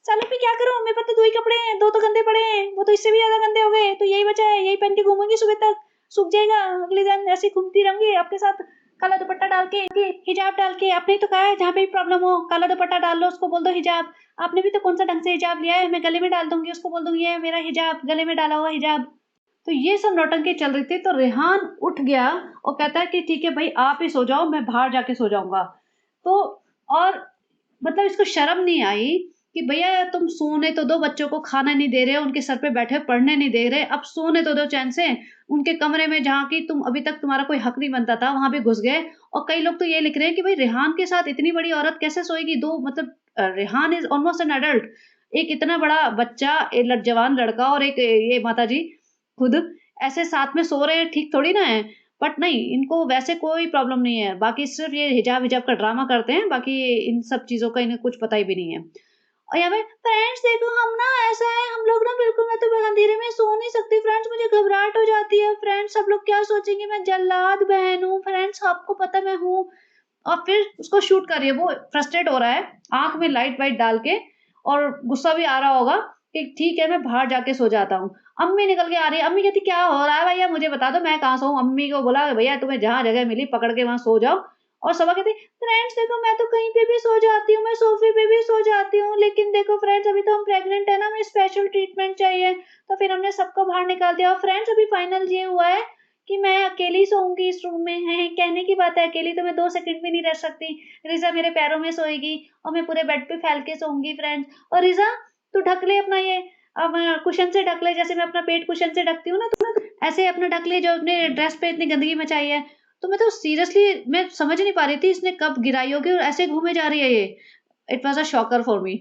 सालों पे क्या करूं, मेरे पास तो 2 ही कपड़े हैं, 2 तो गंदे पड़े हैं, वो तो इससे भी ज्यादा गंदे हो गए, तो यही बचा है, यही पहन के घूमूंगी सुबह तक, सूख जाएगा, अगले दिन ऐसे घूमती रहूंगी आपके साथ काला दुपट्टा डाल के, हिजाब डाल के। आपने तो कहा है जहाँ पे भी प्रॉब्लम हो काला दुपट्टा डाल लो, उसको बोल दो हिजाब। आपने भी तो कौन सा ढंग से हिजाब लिया है, मैं गले में डाल दूंगी, उसको बोल दूंगी ये मेरा हिजाब, गले में डाला हुआ हिजाब। तो ये सब नौटंकी चल रही थी, तो रेहान उठ गया और कहता है कि ठीक है भाई आप ही सो जाओ, मैं बाहर जाके सो जाऊंगा। तो और मतलब इसको शर्म नहीं आई कि भैया तुम सोने तो दो, बच्चों को खाना नहीं दे रहे, उनके सर पे बैठे पढ़ने नहीं दे रहे, अब सोने तो दो चैन से। उनके कमरे में जहाँ की तुम अभी तक तुम्हारा कोई हक नहीं बनता था, वहां भी घुस गए। और कई लोग तो ये लिख रहे हैं कि भाई रेहान के साथ इतनी बड़ी औरत कैसे सोएगी, दो मतलब Rehan is almost an adult, एक इतना बड़ा बच्चा, एक जवान लड़का और एक ये माता जी खुद ऐसे साथ में सो रहे हैं, ठीक थोड़ी ना है। बट नहीं, इनको वैसे कोई प्रॉब्लम नहीं है, बाकी सिर्फ ये हिजाब हिजाब का ड्रामा करते हैं, बाकी इन सब चीजों का इन्हें कुछ पता ही भी नहीं है। और यहाँ पे फ्रेंड्स देखो हम ना ऐसा है, हम लोग ना बिल्कुल, मैं तो अंधेरे में सो नहीं सकती फ्रेंड्स, मुझे घबराहट हो जाती है फ्रेंड्स, सब लोग क्या सोचेंगे, मैं जल्लाद बहन हूँ फ्रेंड्स, आपको पता मैं हूँ। और फिर उसको शूट कर रही है, वो फ्रस्ट्रेट हो रहा है, आंख में लाइट वाइट डाल के, और गुस्सा भी आ रहा होगा कि ठीक है मैं बाहर जाके सो जाता हूँ। अम्मी निकल के आ रही है, अम्मी कहती क्या हो रहा है भैया, मुझे बता दो मैं कहाँ सोऊं। अम्मी को बोला भैया तुम्हें जहाँ जगह मिली पकड़ के वहां सो जाओ। और सबा कहती फ्रेंड्स देखो मैं तो कहीं पे भी सो जाती हूँ, मैं सोफे पे भी सो जाती हूँ, लेकिन देखो फ्रेंड्स अभी तो हम प्रेग्नेंट है ना, हमें स्पेशल ट्रीटमेंट चाहिए, तो फिर हमने सबको बाहर निकाल दिया। और फ्रेंड्स अभी फाइनल ये हुआ है कि मैं अकेली सोऊंगी इस रूम में, है कहने की बात है, अकेली तो मैं 2 सेकंड भी नहीं रह सकती। रिजा मेरे पैरों में सोएगी और मैं पूरे बेड पे फैल के सोऊंगी फ्रेंड्स। और रिजा तू ढक ले अपना ये, अब कुशन से ढक ले, जैसे मैं अपना पेट कुशन से ढकती हूँ ना, तो ऐसे अपना ढक ले, जो अपने ड्रेस पे इतनी गंदगी मचाई है। तो मैं तो सीरियसली मैं समझ नहीं पा रही थी इसने कब गिराई होगी, और ऐसे घूमे जा रही है ये। It was a shocker for me.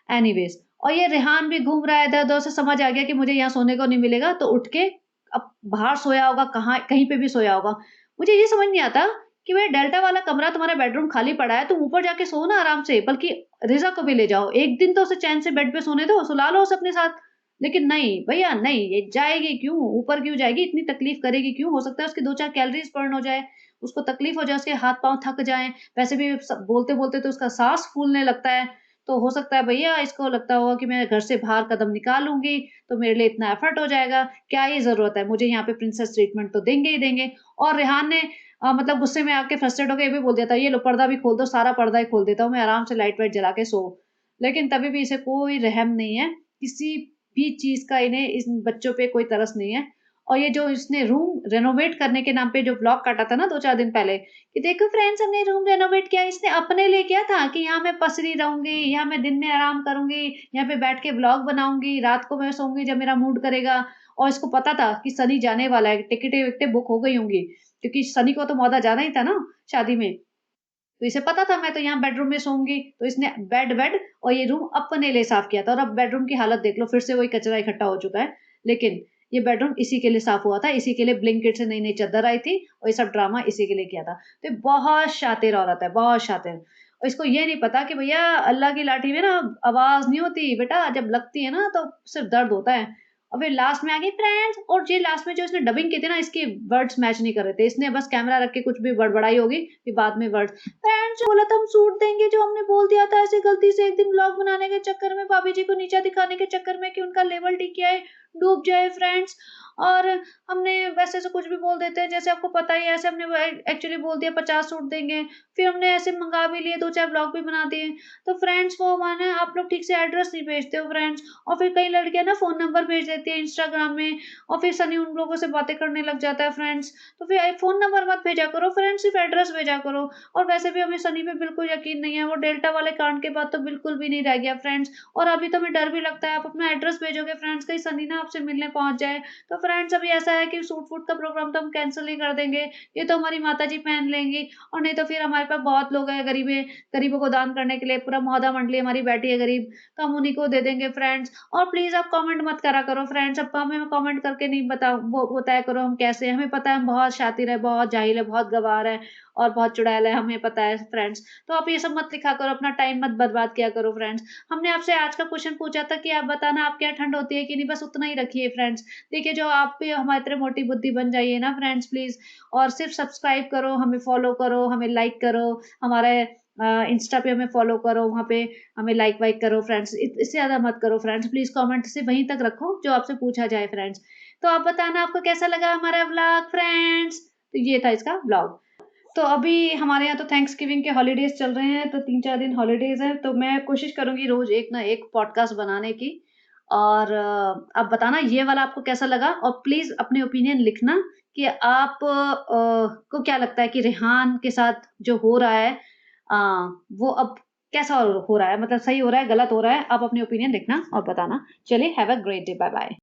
Anyways, और ये रेहान भी घूम रहा है इधर उधर, से समझ आ गया कि मुझे यहाँ सोने को नहीं मिलेगा, तो उठ के अब बाहर सोया होगा, कहाँ कहीं पे भी सोया होगा। मुझे ये समझ नहीं आता कि भाई डेल्टा वाला कमरा तुम्हारा बेडरूम खाली पड़ा है, तुम ऊपर जाके सो ना आराम से, बल्कि रिजा को भी ले जाओ, एक दिन तो उसे चैन से बेड पे सोने दो, सुला लो उसे अपने साथ। लेकिन नहीं भैया नहीं, ये जाएगी क्यों ऊपर, क्यों जाएगी, इतनी तकलीफ करेगी क्यों, हो सकता है उसकी 2-4 कैलोरीज बर्न हो जाए, उसको तकलीफ हो जाए, उसके हाथ पांव थक जाएं, वैसे भी बोलते बोलते तो उसका सांस फूलने लगता है। तो हो सकता है भैया इसको लगता होगा कि मैं घर से बाहर कदम निकालूंगी तो मेरे लिए इतना एफर्ट हो जाएगा, क्या ही जरूरत है, मुझे यहाँ पे प्रिंसेस ट्रीटमेंट तो देंगे ही देंगे। और रेहान ने मतलब गुस्से में आके फ्रस्ट्रेट होकर ये भी बोल दिया था, ये लो पर्दा भी खोल दो, सारा पर्दा ही खोल देता हूँ मैं, आराम से लाइट वाइट जला के सो। लेकिन तभी भी इसे कोई रहम नहीं है, किसी भी चीज का इन्हें इस बच्चों पे कोई तरस नहीं है। और ये जो इसने रूम रेनोवेट करने के नाम पे जो ब्लॉग काटा था ना 2-4 दिन पहले, कि देखो फ्रेंड्स हमने रूम रेनोवेट किया, इसने अपने लिए किया था कि यहाँ मैं पसरी रहूंगी, यहाँ मैं दिन में आराम करूंगी, यहाँ पे बैठ के ब्लॉग बनाऊंगी, रात को मैं सोऊंगी जब मेरा मूड करेगा। और इसको पता था कि सनी जाने वाला है, टिकटें विकटें बुक हो गई होंगी, क्योंकि सनी को तो मौदा जाना ही था ना शादी में। तो इसे पता था मैं तो यहाँ बेडरूम में सोऊंगी, तो इसने बेड बेड और ये रूम अपने लिए साफ किया था। और अब बेडरूम की हालत देख लो, फिर से वही कचरा इकट्ठा हो चुका है। लेकिन ये बेडरूम इसी के लिए साफ हुआ था, इसी के लिए ब्लिंकिट से नई नई चादर आई थी, और ये सब ड्रामा इसी के लिए किया था। तो ये बहुत शातिर औरत है, बहुत शातिर। और इसको ये नहीं पता कि भैया अल्लाह की लाठी में ना आवाज नहीं होती बेटा, जब लगती है ना तो सिर्फ दर्द होता है। और फिर लास्ट में आ गई फ्रेंड्स, और ये लास्ट में जो इसने डबिंग की थी ना, इसके वर्ड्स मैच नहीं कर रहे थे, इसने बस कैमरा रख के कुछ भी बड़बड़ाई होगी, फिर बाद में वर्ड्स फ्रेंड्स बोला था हम सूट देंगे, जो हमने बोल दिया था ऐसे गलती से एक दिन व्लॉग बनाने के चक्कर में, भाभी जी को नीचा दिखाने के चक्कर में कि उनका लेवल ठीक किया है, डूब जाए फ्रेंड्स। और हमने वैसे से कुछ भी बोल देते हैं, जैसे आपको पता ही है, ऐसे हमने एक्चुअली बोल दिया 50 सूट देंगे, फिर हमने ऐसे मंगा भी लिए, 2-4 ब्लॉग भी बना दिए। तो फ्रेंड्स वो हमारा आप लोग ठीक से एड्रेस नहीं भेजते हो फ्रेंड्स, और फिर कई लड़कियाँ ना फ़ोन नंबर भेज देती है इंस्टाग्राम में, और फिर सनी उन लोगों से बातें करने लग जाता है फ्रेंड्स। तो फिर फ़ोन नंबर मत भेजा करो फ्रेंड्स, सिर्फ एड्रेस भेजा करो। और वैसे भी हमें सनी पे बिल्कुल यकीन नहीं है, वो डेल्टा वाले कांड के बाद तो बिल्कुल भी नहीं रह गया फ्रेंड्स। और अभी तो हमें डर भी लगता है, आप अपना एड्रेस भेजोगे फ्रेंड्स, कहीं सनी ना आपसे मिलने पहुँच जाए। तो फ्रेंड्स अभी ऐसा है कि सूट-वूट का प्रोग्राम तो हम कैंसल ही कर देंगे, ये तो हमारी माताजी पहन लेंगी, और नहीं तो फिर हमारे पास बहुत लोग हैं गरीबों को दान करने के लिए, पूरा मोहल्ला मंडली हमारी बैठी है गरीब, तो हम उन्हीं को दे देंगे फ्रेंड्स। और प्लीज़ आप कमेंट मत करा करो फ्रेंड्स, अब हमें कमेंट करके नहीं वो बताया करो हम कैसे हैं, हमें पता है हम बहुत शातिर है, बहुत जाहिल है, बहुत गँवार है और बहुत चुड़ैल है, हमें पता है फ्रेंड्स। तो आप ये सब मत लिखा करो, अपना टाइम मत बर्बाद किया करो फ्रेंड्स। हमने आपसे आज का क्वेश्चन पूछा था कि आप बताना आपके यहाँ ठंड होती है कि नहीं, बस उतना ही रखिए फ्रेंड्स। देखिए जो आप भी हमारी तरह मोटी बुद्धि बन जाइए ना फ्रेंड्स प्लीज़, और सिर्फ सब्सक्राइब करो, हमें फॉलो करो, हमें लाइक करो, हमारे इंस्टा पे हमें फॉलो करो, वहाँ पे हमें लाइक वाइक करो फ्रेंड्स। इससे ज़्यादा मत करो फ्रेंड्स प्लीज़, कमेंट से वहीं तक रखो जो आपसे पूछा जाए फ्रेंड्स। तो आप बताना आपको कैसा लगा हमारा व्लॉग फ्रेंड्स। तो ये था इसका व्लॉग। तो अभी हमारे यहाँ तो थैंक्सगिविंग के हॉलीडेज़ चल रहे हैं, तो 3-4 दिन हॉलीडेज़ हैं, तो मैं कोशिश करूँगी रोज़ एक ना एक पॉडकास्ट बनाने की। और आप बताना ये वाला आपको कैसा लगा, और प्लीज़ अपने ओपिनियन लिखना कि आप को क्या लगता है कि रेहान के साथ जो हो रहा है अ, वो अब कैसा हो रहा है? मतलब सही हो रहा है, गलत हो रहा है? आप अपनी ओपिनियन लिखना और बताना। चलिए, have a great day. Bye-bye.